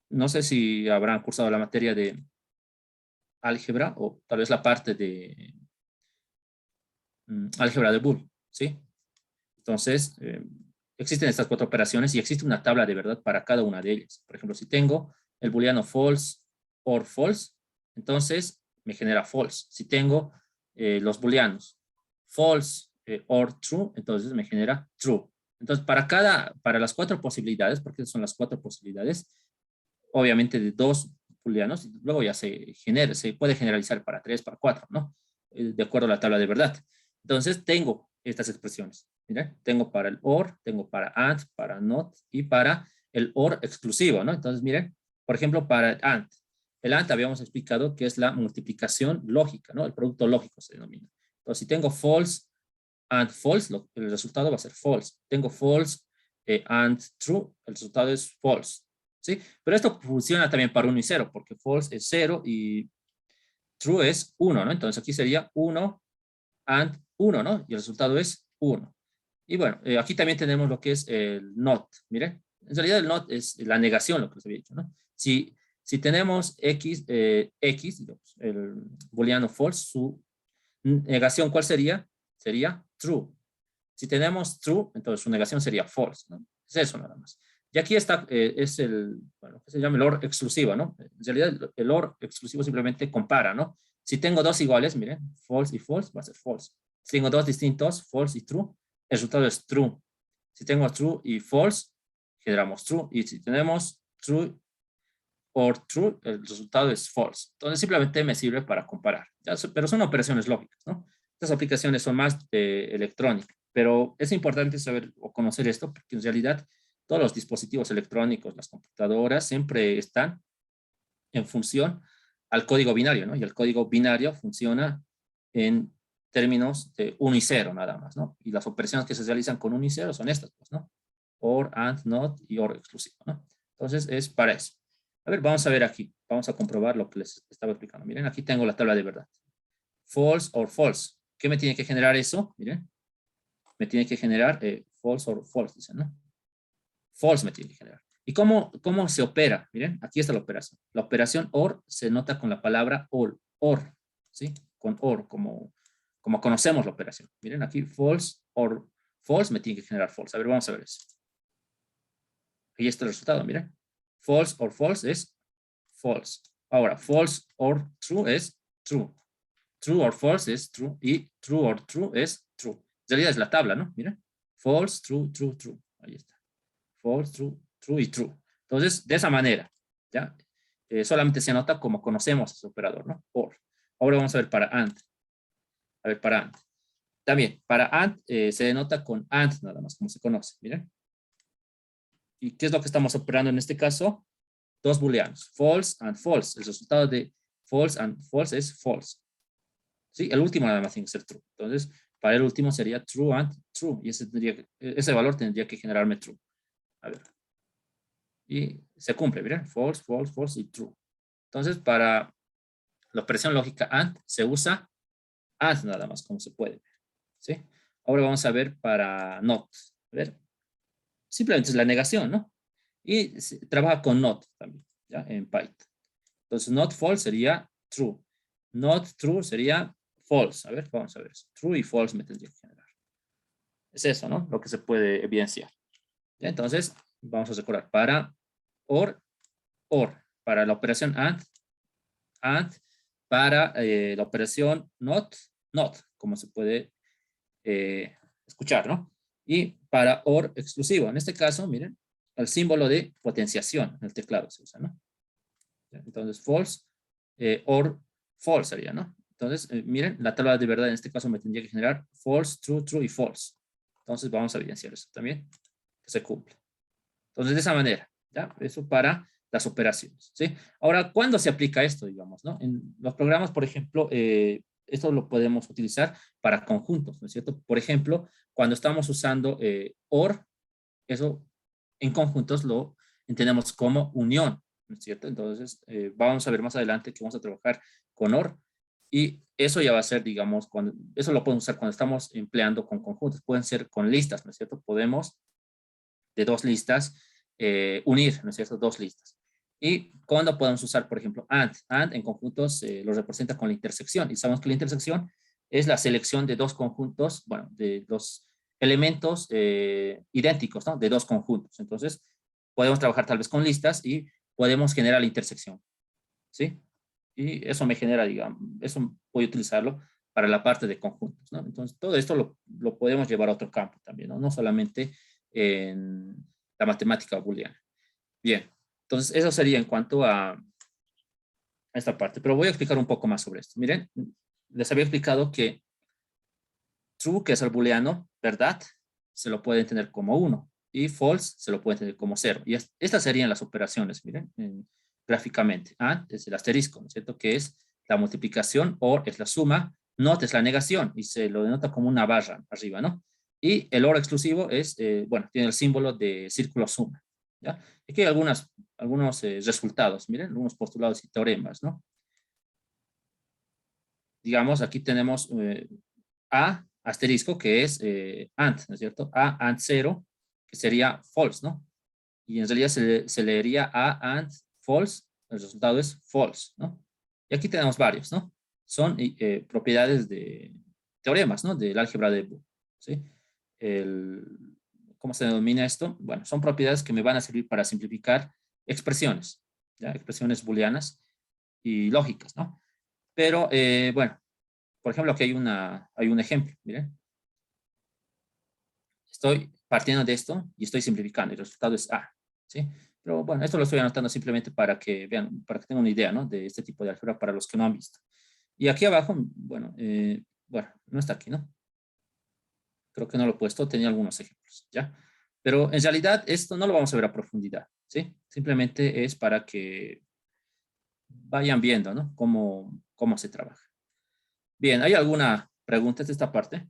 no sé si habrán cursado la materia de álgebra o tal vez la parte de álgebra de Boole, ¿sí? Entonces, existen estas 4 operaciones y existe una tabla de verdad para cada una de ellas. Por ejemplo, si tengo el booleano false or false, entonces me genera false. Si tengo los booleanos false or true, entonces me genera true. Entonces, para las 4 posibilidades, porque son las 4 posibilidades, obviamente de 2 booleanos, luego ya se puede generalizar para 3, para 4, ¿no? De acuerdo a la tabla de verdad. Entonces, tengo estas expresiones. Mira, tengo para el OR, tengo para AND, para NOT y para el OR exclusivo, ¿no? Entonces, miren, por ejemplo, para el AND. El AND habíamos explicado que es la multiplicación lógica, ¿no? El producto lógico se denomina. Entonces, si tengo false and false, el resultado va a ser false. Tengo false and true, el resultado es false, ¿sí? Pero esto funciona también para 1 y 0, porque false es 0 y true es 1, ¿no? Entonces, aquí sería 1 and 1, ¿no? Y el resultado es 1. Y bueno, aquí también tenemos lo que es el not. Miren, en realidad el not es la negación, lo que les había dicho, ¿no? Si tenemos x, digamos, el booleano false, su negación, ¿cuál sería? Sería true. Si tenemos true, entonces su negación sería false, ¿no? Es eso nada más. Y aquí está, es el, bueno, que se llama el OR exclusivo, ¿no? En realidad el OR exclusivo simplemente compara, ¿no? Si tengo 2 iguales, miren, false y false, va a ser false. Si tengo 2 distintos, false y true, el resultado es true. Si tengo true y false, generamos true. Y si tenemos true or true, el resultado es false. Entonces simplemente me sirve para comparar. Pero son operaciones lógicas, ¿no? Estas aplicaciones son más electrónicas. Pero es importante saber o conocer esto porque en realidad todos los dispositivos electrónicos, las computadoras, siempre están en función al código binario, ¿no? Y el código binario funciona en términos de 1 y 0 nada más, ¿no? Y las operaciones que se realizan con 1 y 0 son estas, pues, ¿no? OR, AND, NOT y OR exclusivo, ¿no? Entonces es para eso. A ver, vamos a ver aquí. Vamos a comprobar lo que les estaba explicando. Miren, aquí tengo la tabla de verdad. False or false. ¿Qué me tiene que generar eso? Miren, me tiene que generar false or false, dicen, ¿no? False me tiene que generar. ¿Y cómo se opera? Miren, aquí está la operación. La operación OR se nota con la palabra OR, ¿sí? Con OR, como conocemos la operación. Miren, aquí false or false me tiene que generar false. A ver, vamos a ver eso. Ahí está el resultado, miren. False or false es false. Ahora, false or true es true. True or false es true. Y true or true es true. En realidad es la tabla, ¿no? Miren. False, true, true, true. Ahí está. False, true, true y true. Entonces, de esa manera, ¿ya? Solamente se anota como conocemos ese operador, ¿no? OR. Ahora vamos a ver para AND. A ver, para AND. También, para AND se denota con AND nada más, como se conoce, miren. ¿Y qué es lo que estamos operando en este caso? Dos booleanos, false and false. El resultado de false and false es false. ¿Sí? El último nada más tiene que ser true. Entonces, para el último sería true and true. Y ese valor tendría que generarme true. A ver. Y se cumple, miren, false, false, false y true. Entonces, para la operación lógica AND se usa AND nada más, como se puede ver, ¿sí? Ahora vamos a ver para NOT. A ver, simplemente es la negación, ¿no? Y trabaja con NOT también, ¿ya? En Python. Entonces, NOT false sería true. NOT true sería false. A ver, vamos a ver eso. True y false me tendría que generar. Es eso, ¿no? Lo que se puede evidenciar. ¿Ya? Entonces, vamos a recordar para OR, para la operación AND, para la operación NOT, como se puede escuchar, ¿no? Y para OR exclusivo, en este caso, miren, el símbolo de potenciación en el teclado se usa, ¿no? Entonces, false, OR false sería, ¿no? Entonces, miren, la tabla de verdad en este caso me tendría que generar false, true, true y false. Entonces, vamos a evidenciar eso también, que se cumple. Entonces, de esa manera, ¿ya? Eso para las operaciones, ¿sí? Ahora, ¿cuándo se aplica esto, digamos, no? En los programas, por ejemplo, esto lo podemos utilizar para conjuntos, ¿no es cierto? Por ejemplo, cuando estamos usando OR, eso en conjuntos lo entendemos como unión, ¿no es cierto? Entonces, vamos a ver más adelante que vamos a trabajar con OR y eso ya va a ser, digamos, eso lo podemos usar cuando estamos empleando con conjuntos. Pueden ser con listas, ¿no es cierto? Podemos de dos listas unir, ¿no es cierto? Dos listas. Y cuando podemos usar, por ejemplo, AND. AND en conjuntos lo representa con la intersección. Y sabemos que la intersección es la selección de dos conjuntos, bueno, de dos elementos idénticos, ¿no? De dos conjuntos. Entonces, podemos trabajar tal vez con listas y podemos generar la intersección, ¿sí? Y eso me genera, digamos, eso voy a utilizarlo para la parte de conjuntos, ¿no? Entonces, todo esto lo podemos llevar a otro campo también, ¿no? No solamente en la matemática booleana. Bien, entonces eso sería en cuanto a esta parte, pero voy a explicar un poco más sobre esto. Miren, les había explicado que true, que es el booleano, verdad, se lo puede tener como 1 y false se lo puede tener como 0. Y estas serían las operaciones, miren, gráficamente. AND es el asterisco, ¿no es cierto? Que es la multiplicación, OR es la suma, NOT es la negación y se lo denota como una barra arriba, ¿no? Y el OR exclusivo es, bueno, tiene el símbolo de círculo suma, ¿ya? Aquí hay algunos resultados, miren, algunos postulados y teoremas, ¿no? Digamos, aquí tenemos A asterisco, que es AND, ¿no es cierto? A AND 0, que sería false, ¿no? Y en realidad se leería A AND false, el resultado es false, ¿no? Y aquí tenemos varios, ¿no? Son propiedades de teoremas, ¿no? Del álgebra de Boole, ¿sí? ¿Cómo se denomina esto? Bueno, son propiedades que me van a servir para simplificar expresiones, ¿ya? Expresiones booleanas y lógicas, ¿no? Pero, bueno, por ejemplo, aquí hay un ejemplo, miren. Estoy partiendo de esto y estoy simplificando y el resultado es A, ¿sí? Pero bueno, esto lo estoy anotando simplemente para que vean, para que tengan una idea, ¿no? De este tipo de álgebra para los que no han visto. Y aquí abajo, bueno, bueno, no está aquí, ¿no? creo que no lo he puesto, tenía algunos ejemplos, ¿ya? Pero en realidad esto no lo vamos a ver a profundidad, ¿sí? Simplemente es para que vayan viendo, ¿no? Cómo se trabaja. Bien, ¿hay alguna pregunta de esta parte?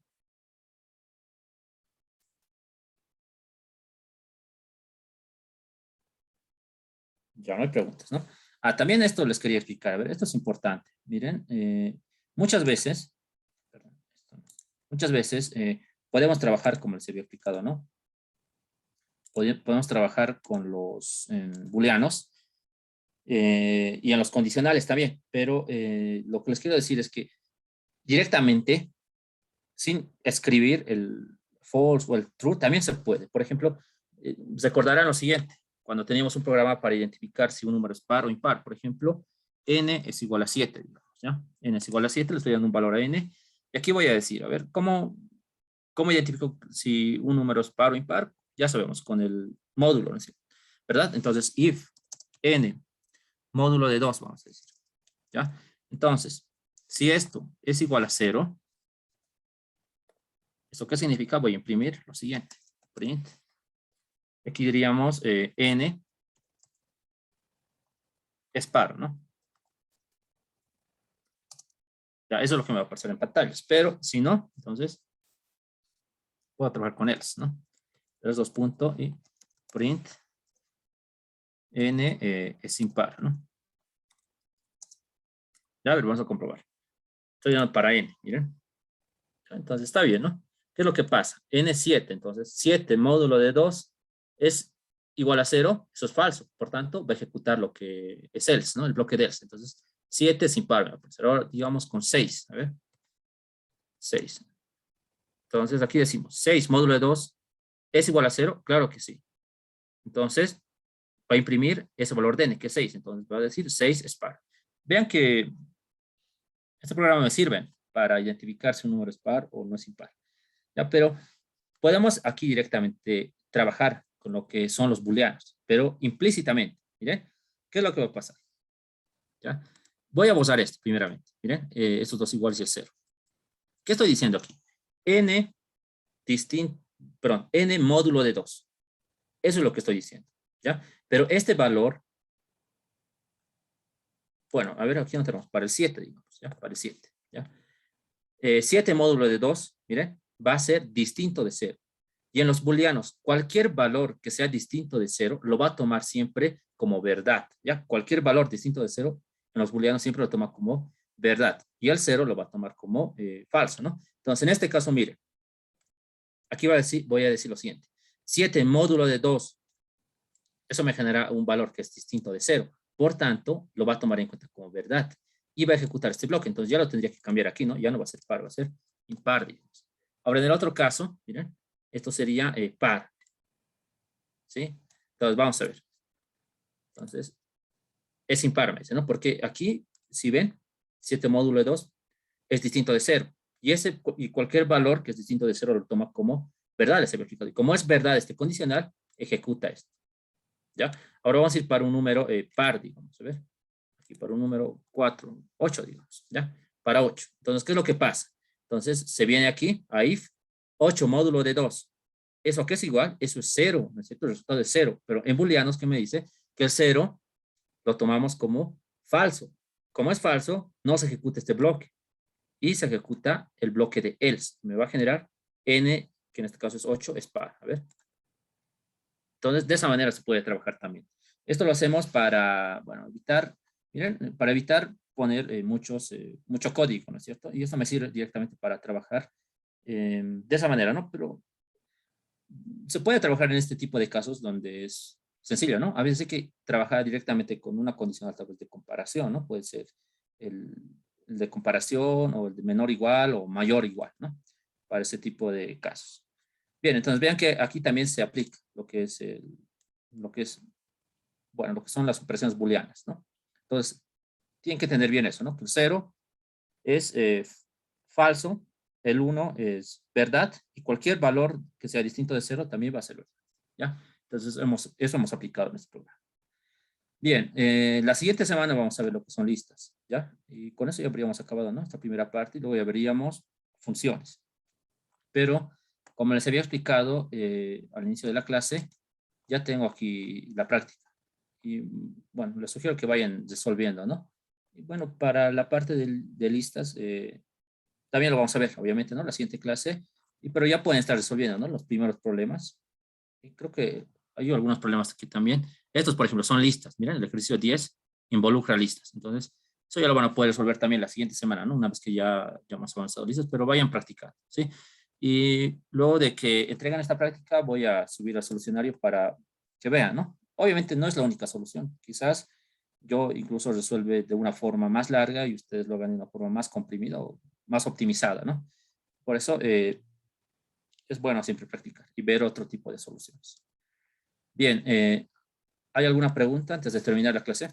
Ya no hay preguntas, ¿no? También esto les quería explicar. A ver, esto es importante. Miren, muchas veces, perdón, muchas veces podemos trabajar, como les había explicado, ¿no? Podemos trabajar con los booleanos y en los condicionales también, pero lo que les quiero decir es que directamente, sin escribir el false o el true, también se puede. Por ejemplo, recordarán lo siguiente, cuando teníamos un programa para identificar si un número es par o impar, por ejemplo, n es igual a 7, digamos, ¿ya? N es igual a 7, le estoy dando un valor a n, y aquí voy a decir, a ver, ¿cómo identifico si un número es par o impar? Ya sabemos, con el módulo, ¿no es cierto? ¿Verdad? Entonces, if n módulo de 2, vamos a decir, ¿ya? Entonces, si esto es igual a 0, ¿eso qué significa? Voy a imprimir lo siguiente, print. Aquí diríamos n es par, ¿no? Ya, eso es lo que me va a aparecer en pantallas, pero si no, entonces puedo trabajar con else, ¿no? Else dos puntos y print n es impar, ¿no? Ya, a ver, vamos a comprobar. Estoy dando para n, miren. Entonces está bien, ¿no? ¿Qué es lo que pasa? N es 7, entonces 7 módulo de 2 es igual a 0, eso es falso. Por tanto, va a ejecutar lo que es else, ¿no? El bloque de else. Entonces, 7 es impar. Ahora, digamos, con 6. A ver, 6. Entonces, aquí decimos, 6 módulo de 2 es igual a 0. Claro que sí. Entonces, va a imprimir ese valor de n, que es 6. Entonces, va a decir 6 es par. Vean que este programa me sirve para identificar si un número es par o no es impar. ¿Ya? Pero podemos aquí directamente trabajar con lo que son los booleanos, pero implícitamente. Miren, ¿qué es lo que va a pasar? ¿Ya? Voy a borrar esto primeramente. Miren, estos dos iguales y el 0. ¿Qué estoy diciendo aquí? N n módulo de 2. Eso es lo que estoy diciendo. ¿Ya? Pero este valor, bueno, a ver, aquí no tenemos, para el 7, digamos, ¿ya? Para el 7, ¿ya? 7 módulo de 2, miren, va a ser distinto de 0. Y en los booleanos, cualquier valor que sea distinto de 0 lo va a tomar siempre como verdad. ¿Ya? Cualquier valor distinto de 0 en los booleanos siempre lo toma como verdad. Y el 0 lo va a tomar como falso, ¿no? Entonces, en este caso, mire, aquí voy a decir lo siguiente. 7 módulo de 2, eso me genera un valor que es distinto de 0. Por tanto, lo va a tomar en cuenta como verdad. Y va a ejecutar este bloque. Entonces, ya lo tendría que cambiar aquí, ¿no? Ya no va a ser par, va a ser impar, digamos. Ahora, en el otro caso, miren, esto sería par. ¿Sí? Entonces, vamos a ver. Entonces, es impar, me dice, ¿no? Porque aquí, si ven, 7 módulo de 2 es distinto de 0. Y cualquier valor que es distinto de 0 lo toma como verdad ese verificador. Y como es verdad este condicional, ejecuta esto. ¿Ya? Ahora vamos a ir para un número par, digamos, a ver. Aquí para un número 4, 8, digamos, ¿ya? Para 8. Entonces, ¿qué es lo que pasa? Entonces, se viene aquí a if 8 módulo de 2. ¿Eso qué es igual? Eso es 0, ¿no es cierto? El resultado es 0. Pero en booleanos, ¿qué me dice? Que el 0 lo tomamos como falso. Como es falso, no se ejecuta este bloque. Y se ejecuta el bloque de else. Me va a generar n, que en este caso es 8, es par. A ver. Entonces, de esa manera se puede trabajar también. Esto lo hacemos para, bueno, evitar, miren, para evitar poner mucho código, ¿no es cierto? Y eso me sirve directamente para trabajar de esa manera, ¿no? Pero se puede trabajar en este tipo de casos donde es sencillo, ¿no? A veces hay que trabajar directamente con una condicional tal vez de comparación, ¿no? Puede ser el, el de comparación o el de menor igual o mayor igual, ¿no? Para ese tipo de casos. Bien, entonces vean que aquí también se aplica lo que es, bueno, lo que son las operaciones booleanas, ¿no? Entonces, tienen que entender bien eso, ¿no? Que el 0 es falso, el 1 es verdad, y cualquier valor que sea distinto de 0 también va a ser verdad, ¿ya? Entonces, eso hemos aplicado en este programa. Bien, la siguiente semana vamos a ver lo que son listas, ¿ya? Y con eso ya habríamos acabado, ¿no? Esta primera parte, y luego ya veríamos funciones. Pero como les había explicado al inicio de la clase, ya tengo aquí la práctica. Y bueno, les sugiero que vayan resolviendo, ¿no? Y bueno, para la parte de listas, también lo vamos a ver, obviamente, ¿no? La siguiente clase, pero ya pueden estar resolviendo, ¿no? Los primeros problemas. Y creo que hay algunos problemas aquí también. Estos, por ejemplo, son listas. Miren, el ejercicio 10 involucra listas. Entonces, eso ya lo van a poder resolver también la siguiente semana, ¿no? Una vez que ya hemos avanzado listas, pero vayan practicando, ¿sí? Y luego de que entregan esta práctica, voy a subir al solucionario para que vean, ¿no? Obviamente no es la única solución. Quizás yo incluso resuelve de una forma más larga y ustedes lo hagan de una forma más comprimida o más optimizada, ¿no? Por eso es bueno siempre practicar y ver otro tipo de soluciones. Bien, ¿hay alguna pregunta antes de terminar la clase?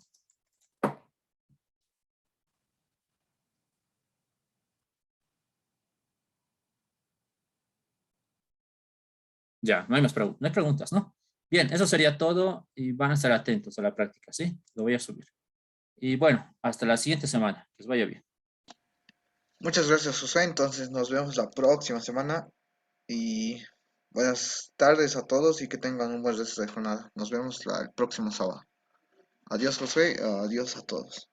Ya, no hay más preguntas, no hay preguntas, ¿no? Bien, eso sería todo y van a estar atentos a la práctica, ¿sí? Lo voy a subir. Y bueno, hasta la siguiente semana. Que os vaya bien.
Muchas gracias, José. Entonces nos vemos la próxima semana y buenas tardes a todos y que tengan un buen resto de jornada. Nos vemos el próximo sábado. Adiós, José. Adiós a todos.